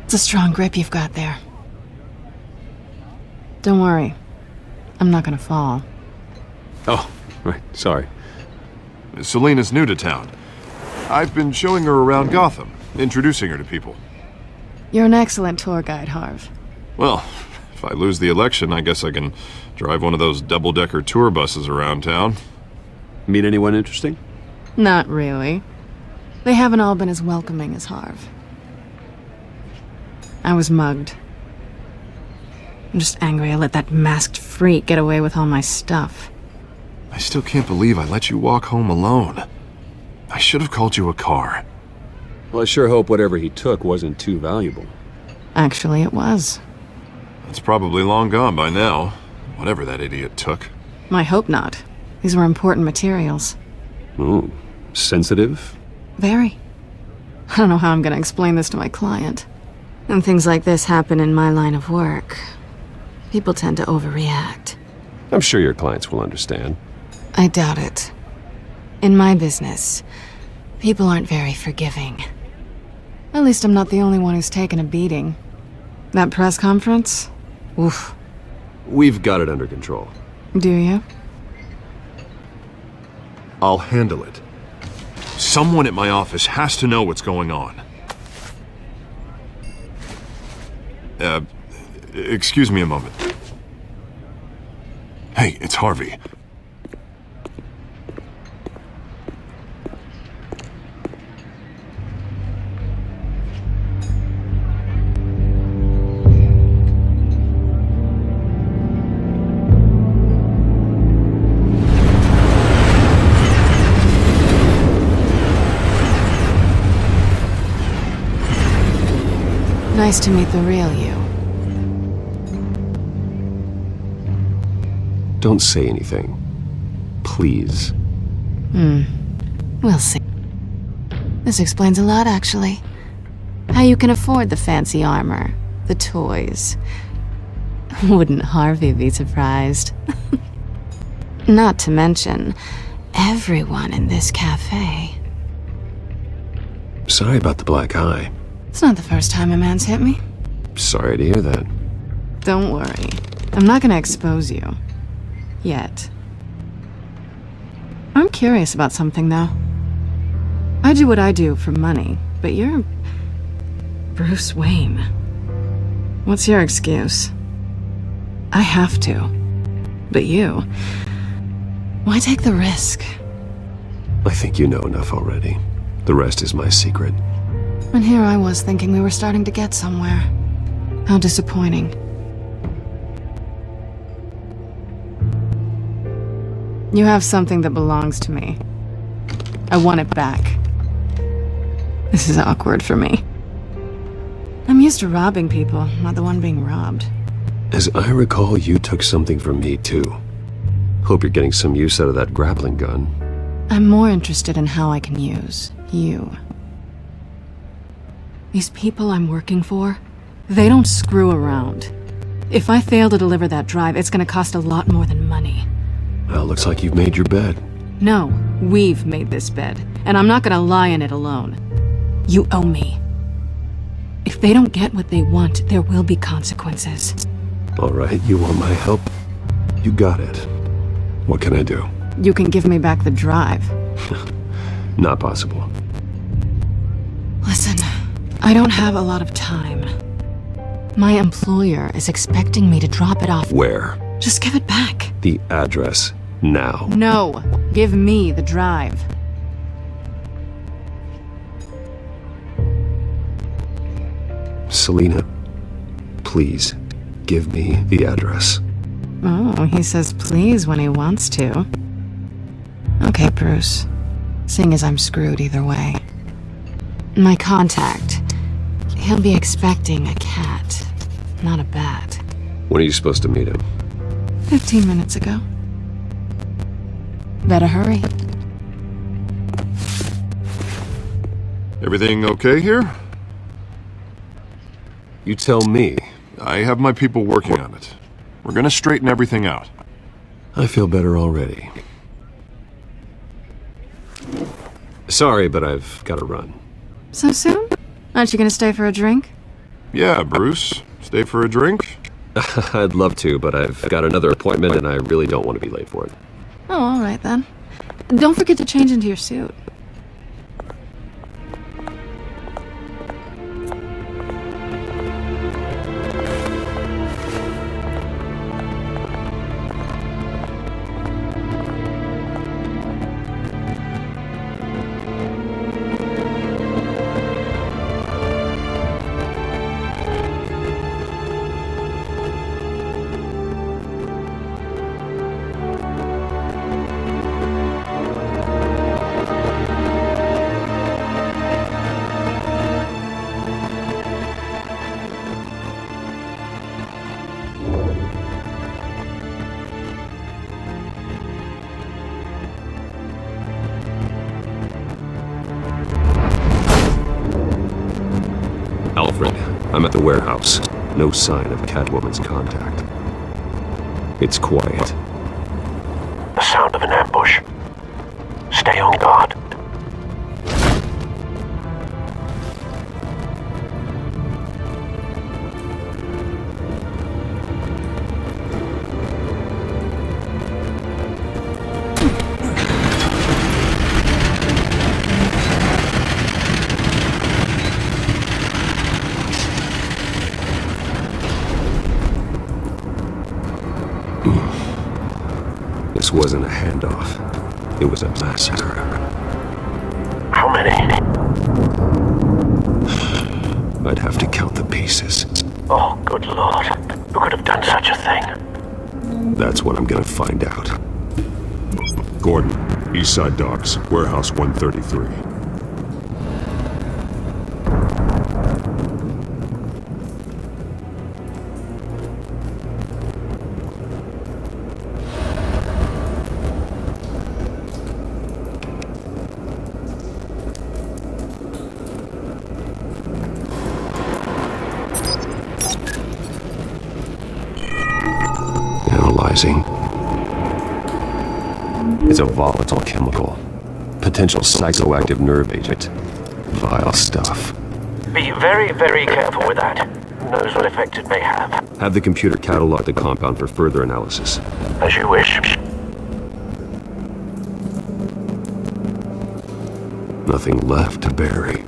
It's a strong grip you've got there. Don't worry. I'm not gonna fall. Oh, right, sorry. Selina's new to town. I've been showing her around Gotham, introducing her to people. You're an excellent tour guide, Harv. Well, if I lose the election, I guess I can drive one of those double-decker tour buses around town. Meet anyone interesting? Not really. They haven't all been as welcoming as Harv. I was mugged. I'm just angry I let that masked freak get away with all my stuff. I still can't believe I let you walk home alone. I should have called you a car. Well, I sure hope whatever he took wasn't too valuable. Actually, it was. It's probably long gone by now, whatever that idiot took. I hope not. These were important materials. Ooh, sensitive? Very. I don't know how I'm gonna explain this to my client. And things like this happen in my line of work. People tend to overreact. I'm sure your clients will understand. I doubt it. In my business, people aren't very forgiving. At least I'm not the only one who's taken a beating. That press conference? Oof. We've got it under control. Do you? I'll handle it. Someone at my office has to know what's going on. Excuse me a moment. Hey, it's Harvey. Nice to meet the real you. Don't say anything. Please. We'll see. This explains a lot, actually. How you can afford the fancy armor, the toys. Wouldn't Harvey be surprised? Not to mention, everyone in this cafe. Sorry about the black eye. It's not the first time a man's hit me. Sorry to hear that. Don't worry. I'm not gonna expose you. Yet. I'm curious about something, though. I do what I do for money, but you're... Bruce Wayne. What's your excuse? I have to. But you... Why take the risk? I think you know enough already. The rest is my secret. And here I was thinking we were starting to get somewhere. How disappointing. You have something that belongs to me. I want it back. This is awkward for me. I'm used to robbing people, not the one being robbed. As I recall, you took something from me, too. Hope you're getting some use out of that grappling gun. I'm more interested in how I can use you. These people I'm working for, they don't screw around. If I fail to deliver that drive, it's gonna cost a lot more than money. Well, looks like you've made your bed. No, we've made this bed, and I'm not gonna lie in it alone. You owe me. If they don't get what they want, there will be consequences. All right, you want my help? You got it. What can I do? You can give me back the drive. Not possible. Listen, I don't have a lot of time. My employer is expecting me to drop it off. Where? Just give it back. The address, now. No, give me the drive. Selina, please, give me the address. Oh, he says please when he wants to. Okay, Bruce. Seeing as I'm screwed either way. My contact. He'll be expecting a cat, not a bat. When are you supposed to meet him? 15 minutes ago. Better hurry. Everything okay here? You tell me. I have my people working on it. We're gonna straighten everything out. I feel better already. Sorry, but I've got to run. So soon? Aren't you gonna stay for a drink? Yeah, Bruce. Stay for a drink? I'd love to, but I've got another appointment and I really don't want to be late for it. Oh, all right then. Don't forget to change into your suit. Alfred, I'm at the warehouse. No sign of Catwoman's contact. It's quiet. The sound of an ambush. Stay on guard. This wasn't a handoff. It was a massacre. How many? I'd have to count the pieces. Oh, good lord. Who could have done such a thing? That's what I'm gonna find out. Gordon, Eastside Docks, Warehouse 133. Analyzing. It's a volatile chemical. Potential psychoactive nerve agent. Vile stuff. Be very, very careful with that. Who knows what effect it may have. Have the computer catalog the compound for further analysis. As you wish. Nothing left to bury.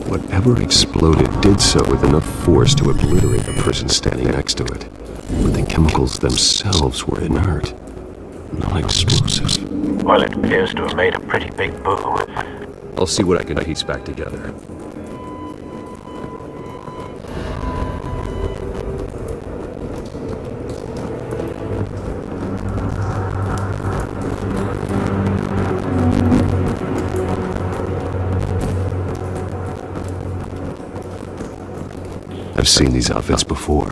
Whatever exploded did so with enough force to obliterate the person standing next to it. But the chemicals themselves were inert, not explosive. Well, it appears to have made a pretty big boom. I'll see what I can piece back together. I've seen these outfits before.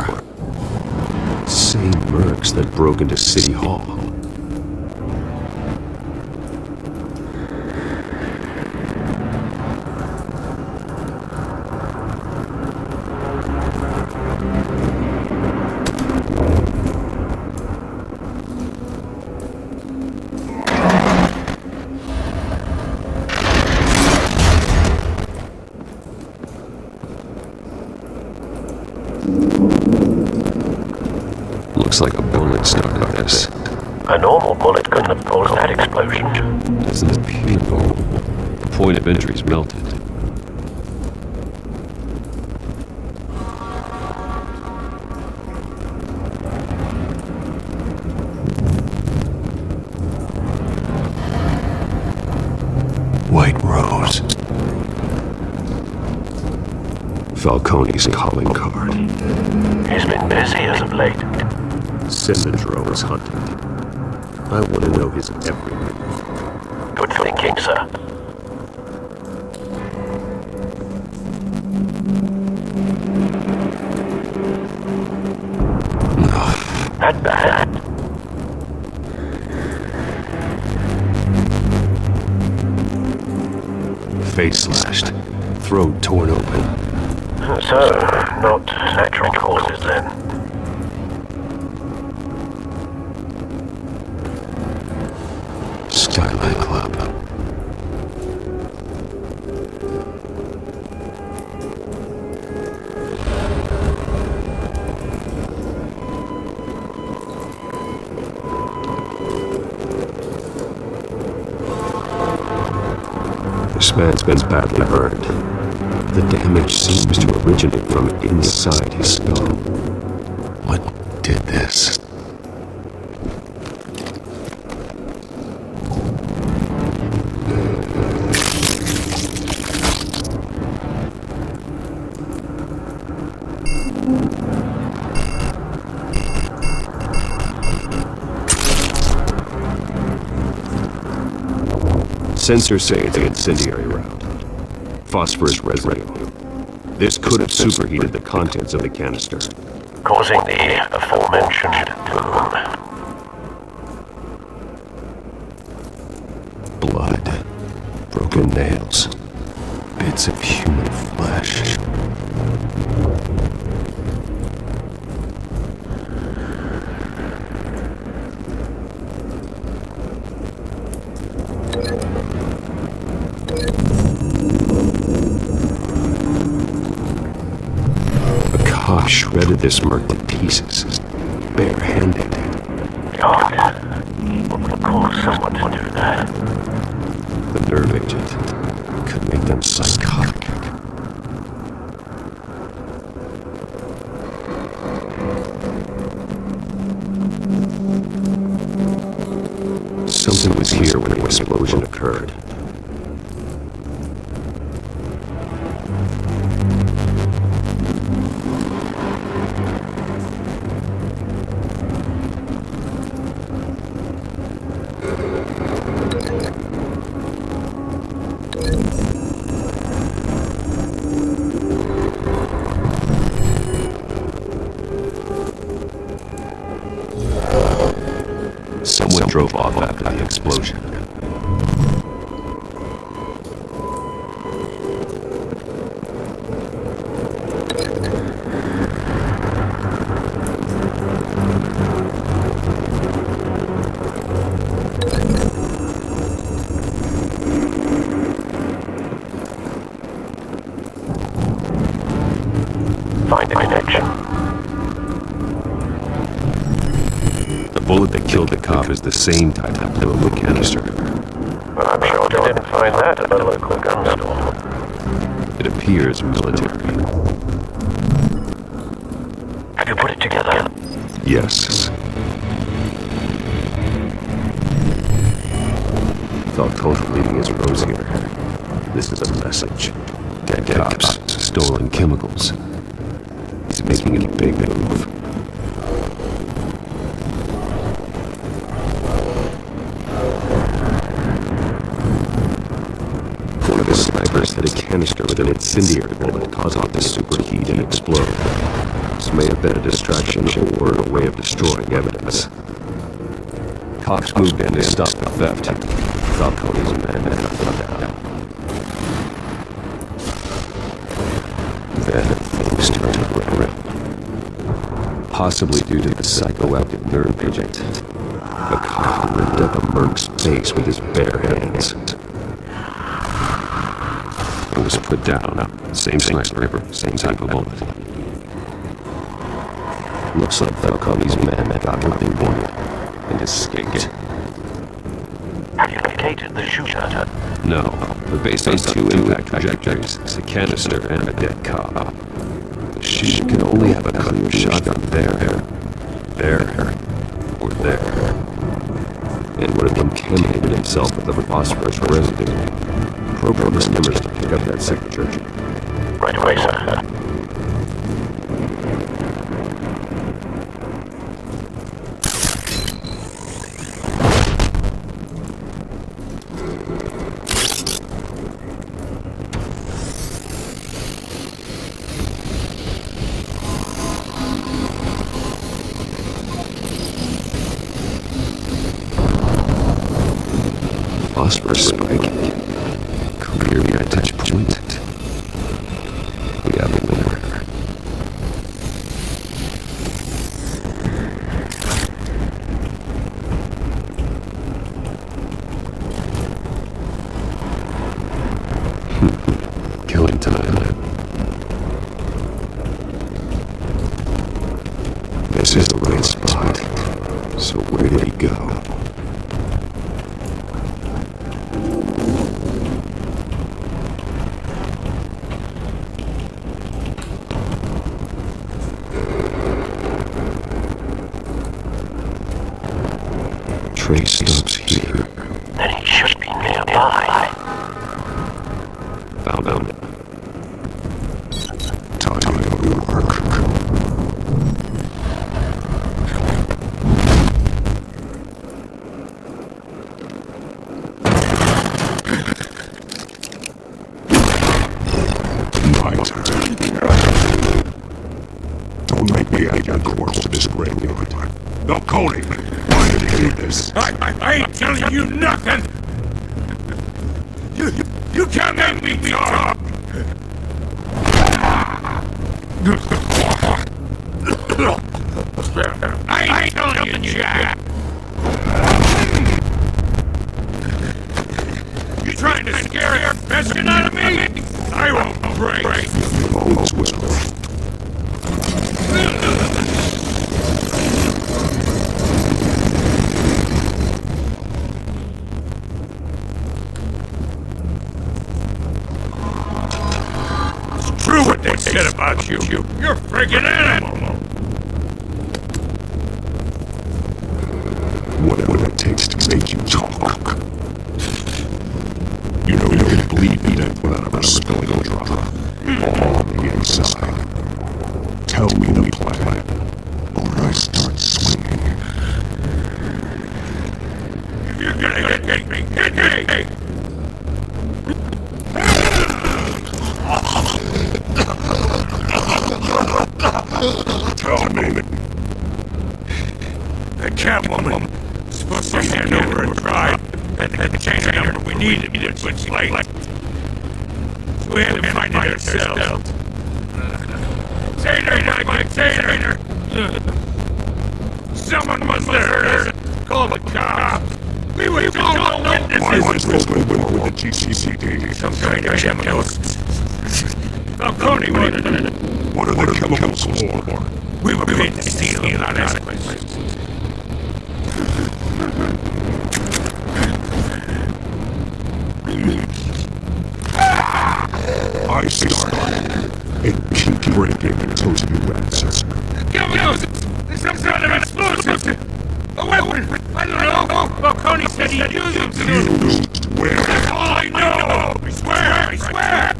Same mercs that broke into City Hall. Looks like a bullet started this. A normal bullet couldn't have caused that explosion. Doesn't appear normal. The point of entry's melted. White Rose. Falcone's calling card. He's been busy as of late. Cinderdro is hunted. I want to know his everything. Good thinking, sir. Not bad. Face slashed. Throat torn open. So, not natural causes then. Skyline Club. This man's been badly burned. The damage seems to originate from inside his skull. What did this? Sensors say it's an incendiary round. Phosphorus residue. This could have superheated the contents of the canister, causing the aforementioned boom. Blood, broken nails, bits of human flesh. Shredded this merc to pieces, bare-handed. God, what would cause someone to do that? The nerve agent could make them psychotic. Something was here when the explosion occurred. Someone drove off after the explosion. Find a connection. The bullet that killed the cop is the same type that blew up the canister. I'm sure they didn't find that at the local gun store. It appears military. Have you put it together? Yes. Falcone leaving his rose here. This is a message. Dead cops, stolen chemicals. He's making a big move. One of the snipers hit a canister with an incendiary bullet, causing it to superheat and explode. This may have been a distraction or a way of destroying evidence. Cops moved in to stop the theft. Falcone's men had nothing down. Then things started to rip. Possibly due to the psychoactive nerve agent. A cop ripped up a merc's face with his bare hands. It was put down. Same sniper, same type of bullet. Looks like Falcone's men got what they wanted and escaped. Have you located the shooter? No, but based on 2 impact trajectories, a canister and a dead cop, the shooter can only have a clear shot from there, or there. And would have contaminated himself with the phosphorus residue. Program the skimmers to pick up that signature. Right away, sir. Phosphorus spike. Clear vantage point. We have a winner. Killing time. This is the right spot. So where did he go? Trace stops here. Then he should be nearby. Found him. Time to go to work. My turn. Don't make me add your corpse to this graveyard. No, Cody! Why did he do this? I ain't telling you nothing! You can't make me talk! I ain't telling you, Jack! You trying to scare the best out of me? I won't break! Almost will. True what they said about you. You're a friggin' animal. Whatever it takes to make you talk. You know you can bleed me to without ever spilling a drop. All on the inside. Tell me the plan, or I start swinging. You're gonna hit me. Hit me. Tell me. The Catwoman is supposed to hand over a drive and the container number we needed, but it's late. So we had to find it ourselves. Container, my container! Someone must have heard us. Call the cops. We were total witnesses. Why was this going with the GCCD? Some kind of chemicals. Falcone wanted it. What are the chemicals for? We were paid to steal in on his place. I started. And keep breaking until you answer. Chemicals! There's some sort of explosive! A weapon! I don't know! Falcone said he'd use them soon! Used where? That's all I know! I swear! I swear!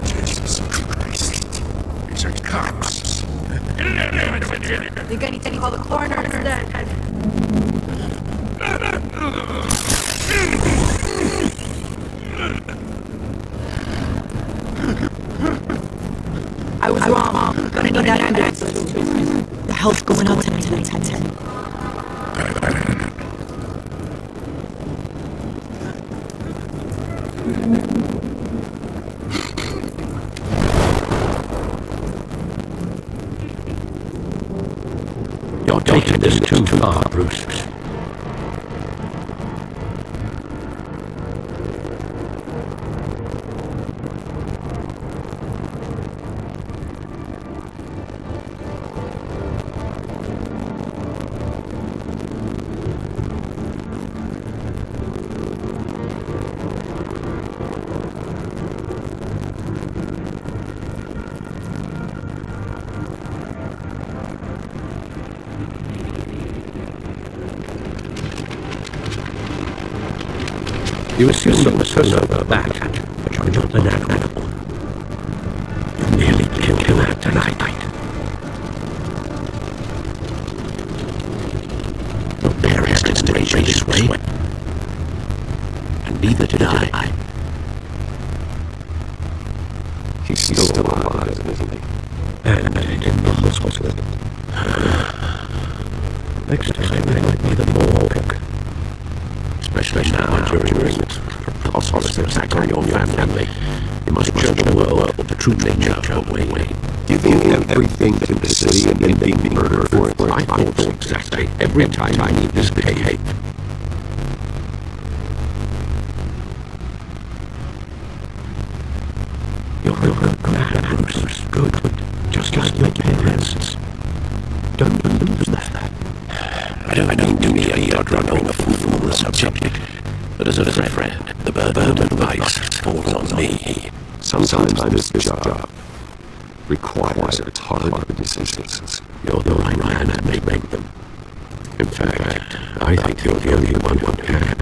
Jesus Christ. These are cops. Think I need to call the coroner instead. I was wrong. Gonna need that ambulance. The hell's going on tonight? You're taking this too far, Bruce. You assumed the person over back, but you're not an animal. You nearly killed him tonight. No parents can stay this way. And neither did I. He's still alive, isn't he? And in the hospital. Next time I might be the morgue. Especially now during this preposterous attack on your family. You must show the world the true nature of the way. Do you think everything in the city and then being murdered for it? I thought so exactly. Every time I need this pay. You're a good man, Bruce. Good. Just like your parents. Don't lose that. I don't mean to be a drudging a fool on the subject, but as a friend, the burden of advice falls on me. Sometimes this job requires hard decisions. You're the right man to make them. In fact, I think you're the only one who can.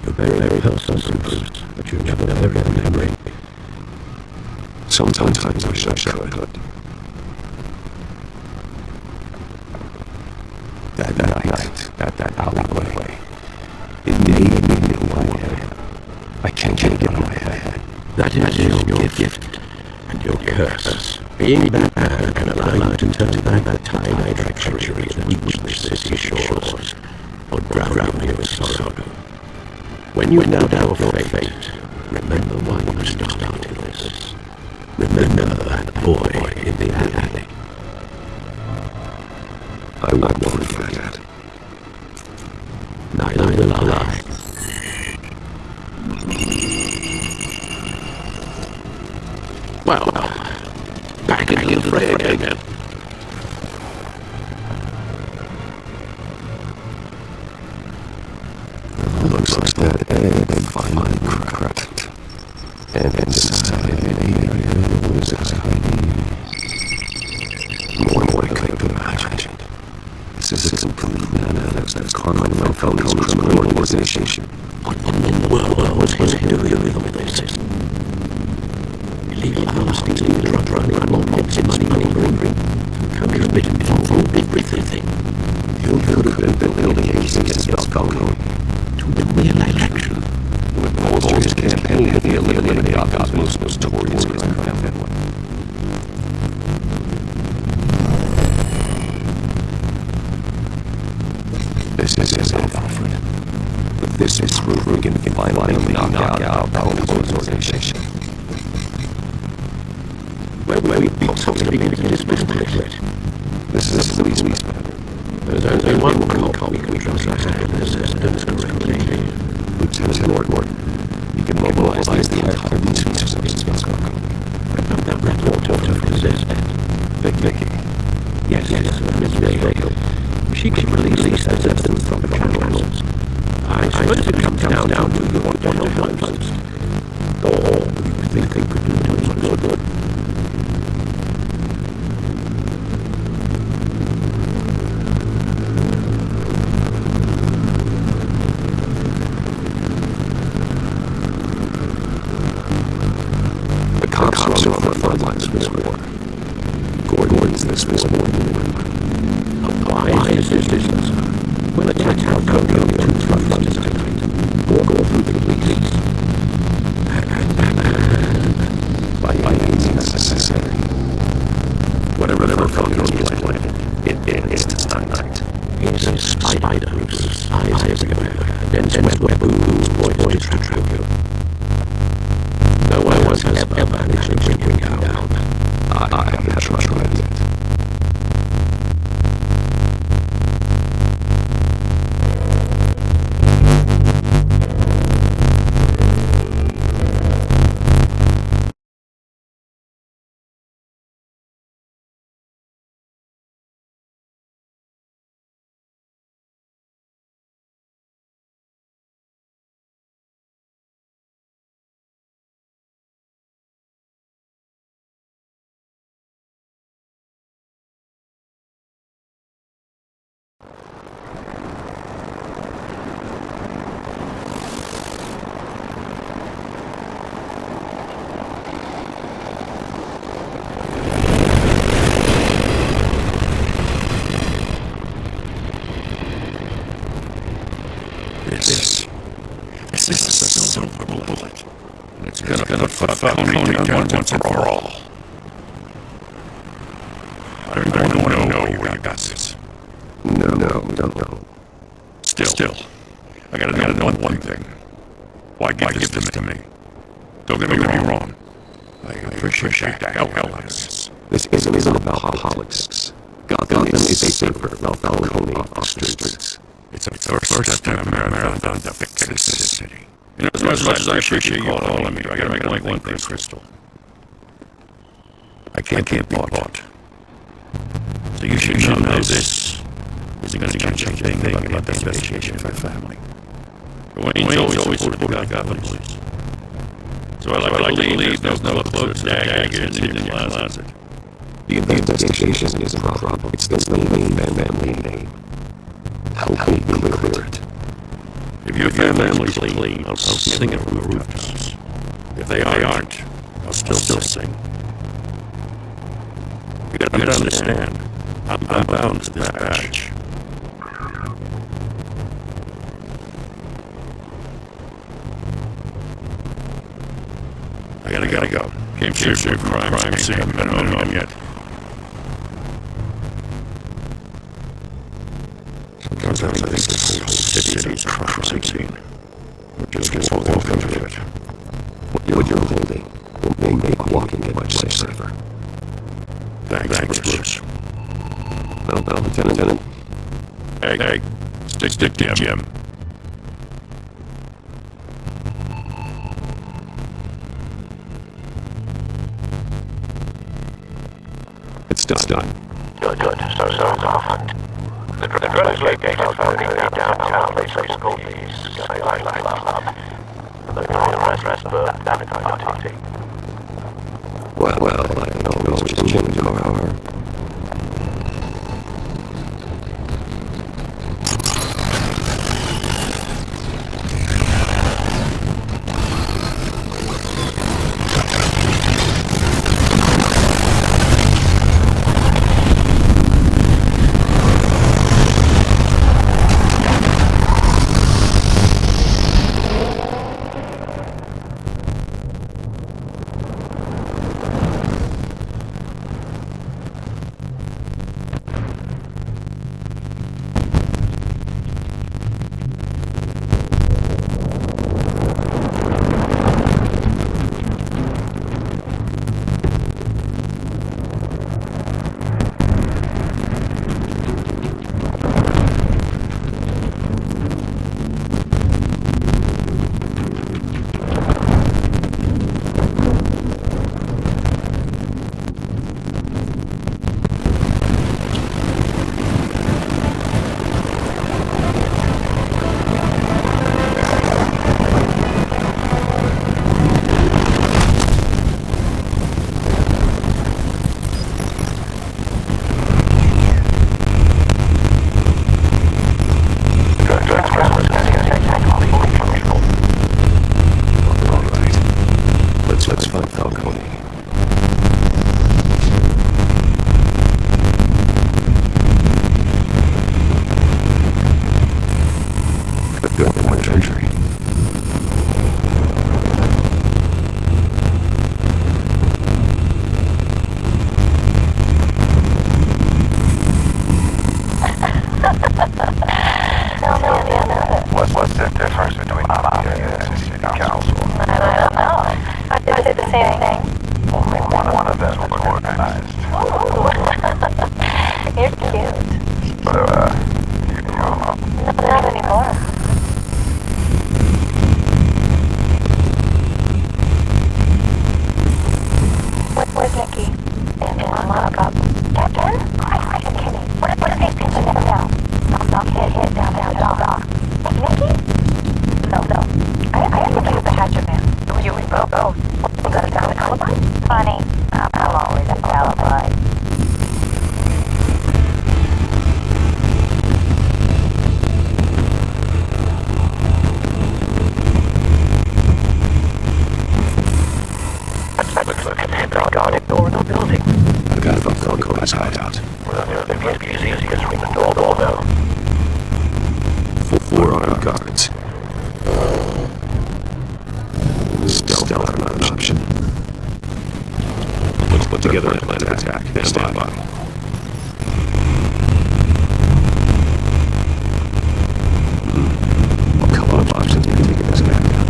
You're very personal, Bruce, but you never memory. Sometimes I wish I could. That night, that alleyway, it made me know who I am. I can't get it out of my head. That is your gift and your curse. Being Batman can allow you to turn back the tide of treachery that reach the city shores, or drown you in sorrow. When you now doubt your fate, remember why you started this. Remember that boy in the alley. I won't forget. Neither will I. Well, back in the fray again. Looks like that egg finally cracked. And inside an area was hiding. More than I could imagine. This is a complete madhouse that's Carmine Falcone's criminal organization. What in the world was he doing with all this? Illegal honesty, drug running, money laundering, committed involved everything. You could have been building a case against Falcone to win the election. With Bolster's campaign to eliminate Gotham's most notorious crime family. This is over, Alfred. With this proof, we can finally knock out Falcone's organization. Where we possibly begin this business? This is the police matter. There's only one cop we can trust to handle this evidence correctly. Lieutenant Morton. He can mobilize the entire police force against Falcone. That report resist. Vicky. Yes, Miss Vale. She can release that evidence from the channels. I suppose it comes down to you want to help most. Or you think they could do us good. The cops are on the front lines of this war. Gordon is this more than one. Why is this business? Will attack Falcone on two fronts tonight, or go through the police? By means necessary. Whatever Falcone's plan, it is tonight. He's a spider whose eyes everywhere, dense web whose poised to trap you. No one has ever managed to bring him down. I have not tried yet. This is a silver bullet. And it's gonna put Falcone down once and for all. I don't know where you got this. No, don't know. Still, I gotta know one thing. Why give this to me? Don't get me wrong. I appreciate the hell out of this. This isn't about politics. Gotham is safer without Falcone off the streets. It's a first step in a marathon to fix this city. You know, as much as I appreciate you calling me, I gotta make one thing crystal. I can't be bought. So you should know this isn't gonna change a thing about the investigation of our family. Wayne's always supported Gotham Police. So I like to believe there's no cloaks, daggers in the closet. The investigation isn't a problem. It's the main family name. Help me clear it. If your family's clean, I'll sing it from the rooftops. If they aren't, I'll still sing. You gotta understand, I'm bound to this badge. I gotta go. Can't see a crime scene. I don't know him yet. Sometimes I think this whole city is a crime scene. Just welcome to it. What you're holding will make walking it much safer. Thanks, Bruce. Well, Lieutenant. Hey, stick to Jim. It's done. Good. So often. The drugs located Falcone downtown, they say school fees, skylight club. The rest of the party. Well, I can always change your car. Let's find Falcone. Good point of entry. What's the difference between mafia and city council? I don't know. Is it the same thing? Only one of them is organized. You're cute. But, not anymore. Where's Nicky? In one lockup. Captain? Are you kidding me? What are these people never know? I'll hit down, dog. Nicky? No. I think he was the hatchet man. It was you and Bo. You got a valid alibi? Funny. I'm always an alibi. Look at that guarded door in the building. I got Falcone's hideout. Well, it'd be as easy as ring the doorbell. 4 armed guards. together a plan of attack. Stand by. A couple of options for taking this guy down.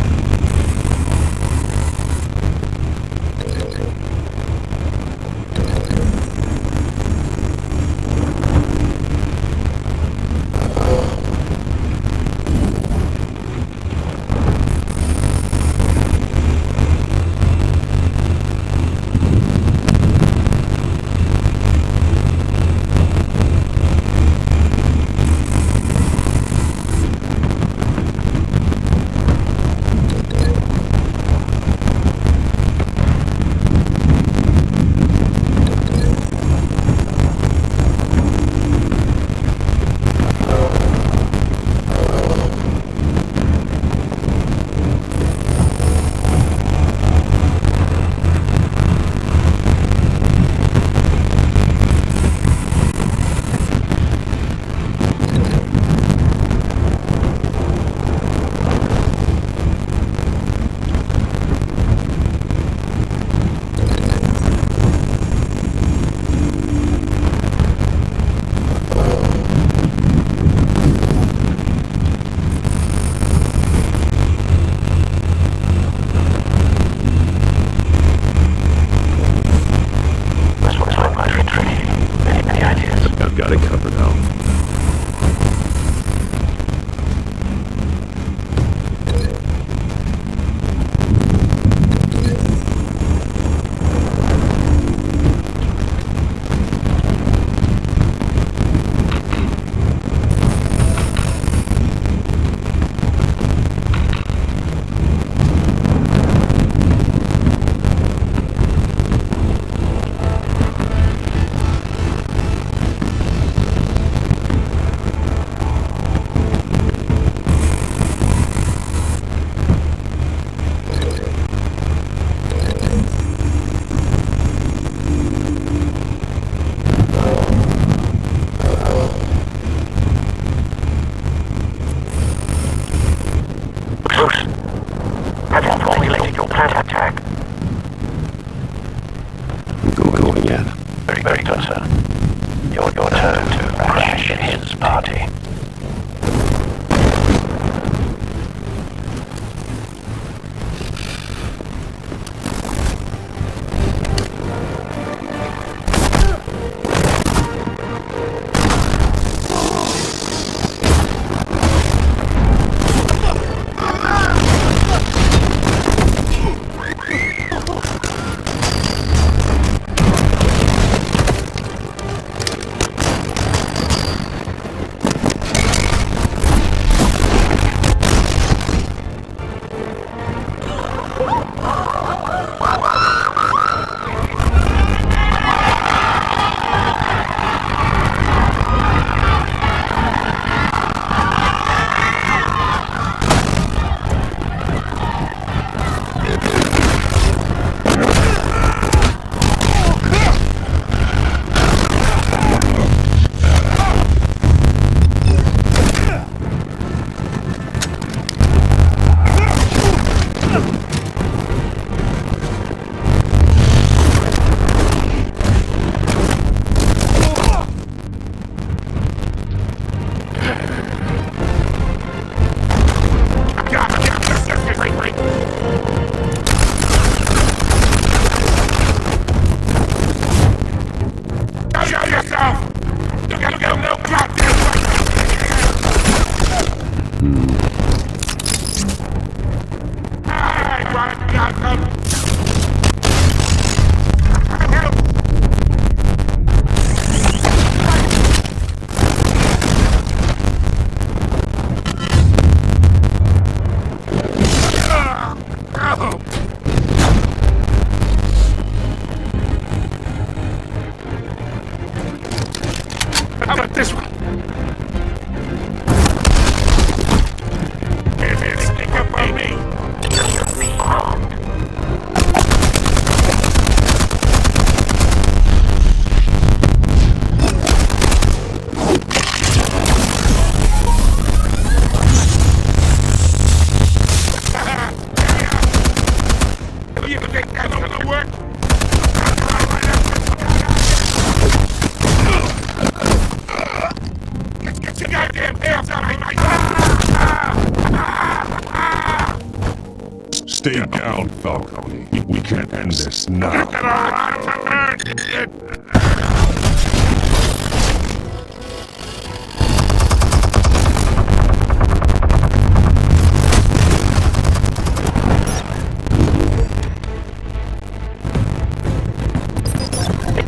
Stay down, Falcone. We can't end this now.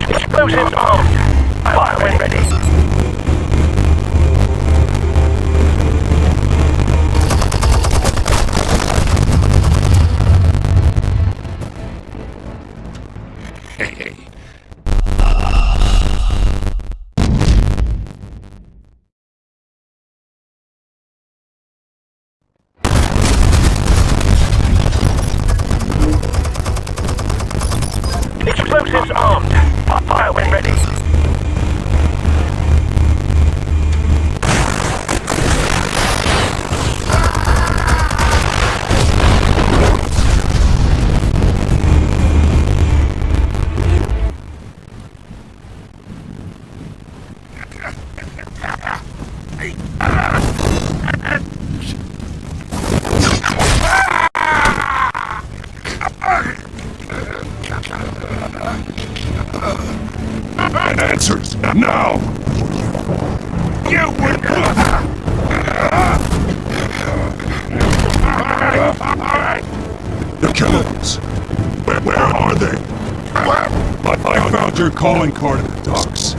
Explosives armed. Fire when ready. Explosives armed. Fire when ready. Answers now! You would. The killers. Where are they? I found your calling card in the docks.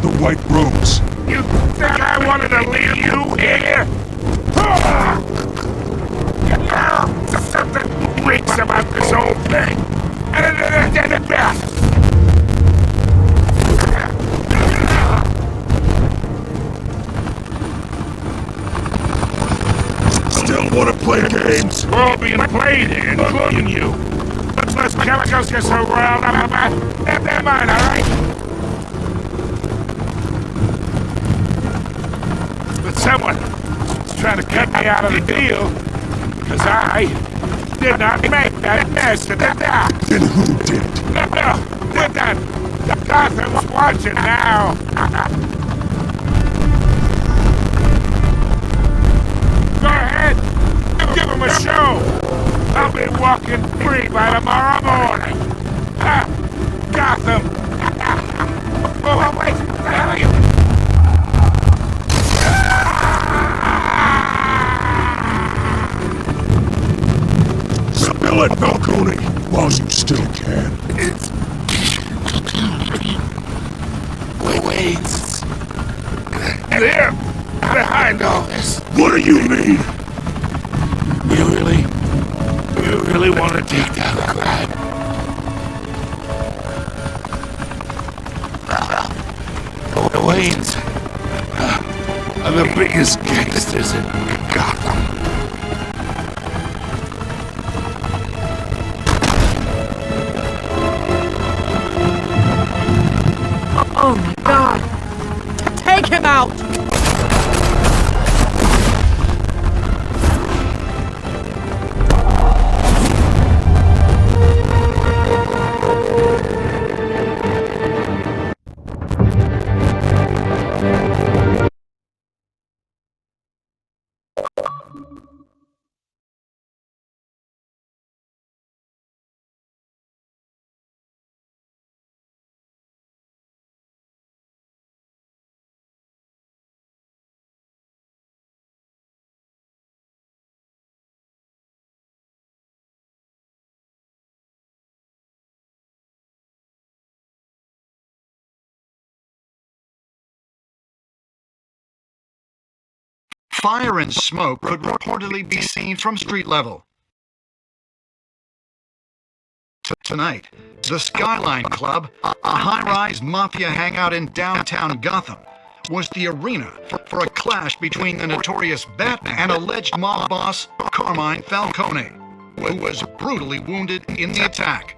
The white rooms. You think I wanted to leave you here? Something reeks about this whole thing. Still want to play games? We're all being played here, including you. Let's chemicals get so riled up. Never mind, all right? But someone's trying to cut me out of the deal because I did not make that mess at the dock. Then who did? No, did that. Gotham's watching now. Go ahead, give him a show. I'll be walking free by tomorrow morning. Gotham. Oh, wait, what the hell are you? Spill it, Falcone, while you still can. Wait. There, behind all this. What do you mean? You really want to take down the crime? The Waynes are the biggest gangsters in Gotham. Oh my God! Take him out! Fire and smoke could reportedly be seen from street level. Tonight, the Skyline Club, a high-rise mafia hangout in downtown Gotham, was the arena for a clash between the notorious Batman and alleged mob boss Carmine Falcone, who was brutally wounded in the attack.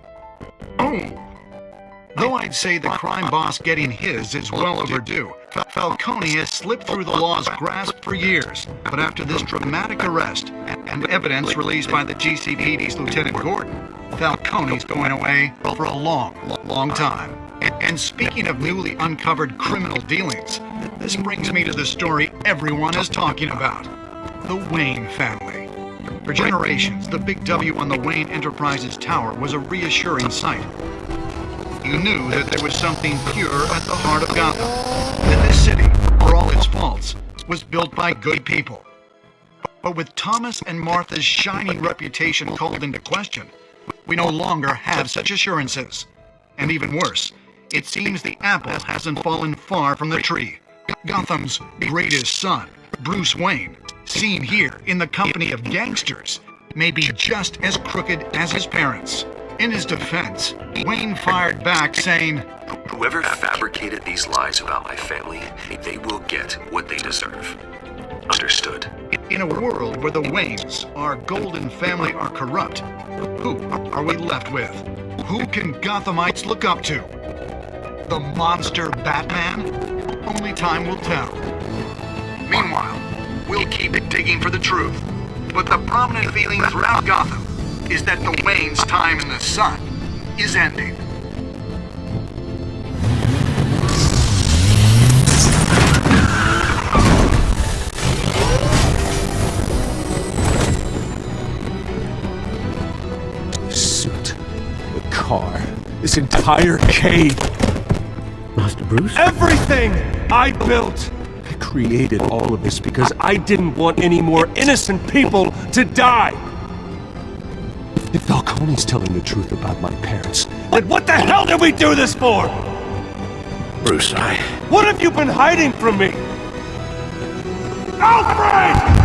Though I'd say the crime boss getting his is well overdue, Falcone has slipped through the law's grasp for years. But after this dramatic arrest and evidence released by the GCPD's Lieutenant Gordon, Falcone's going away for a long time. And speaking of newly uncovered criminal dealings, this brings me to the story everyone is talking about: the Wayne family. For generations, the big W on the Wayne Enterprises tower was a reassuring sight. You knew that there was something pure at the heart of Gotham. That this city, for all its faults, was built by good people. But with Thomas and Martha's shining reputation called into question, we no longer have such assurances. And even worse, it seems the apple hasn't fallen far from the tree. Gotham's greatest son, Bruce Wayne, seen here in the company of gangsters, may be just as crooked as his parents. In his defense, Wayne fired back saying, "Whoever fabricated these lies about my family, they will get what they deserve. Understood." In a world where the Waynes, our golden family, are corrupt, who are we left with? Who can Gothamites look up to? The monster Batman? Only time will tell. Meanwhile, we'll keep digging for the truth. But the prominent feeling throughout Gotham is that the Waynes' time in the sun is ending. The suit, the car, this entire cave. Master Bruce? Everything I built! I created all of this because I didn't want any more innocent people to die! If Falcone's telling the truth about my parents, then what the hell did we do this for? Bruce, What have you been hiding from me? Alfred!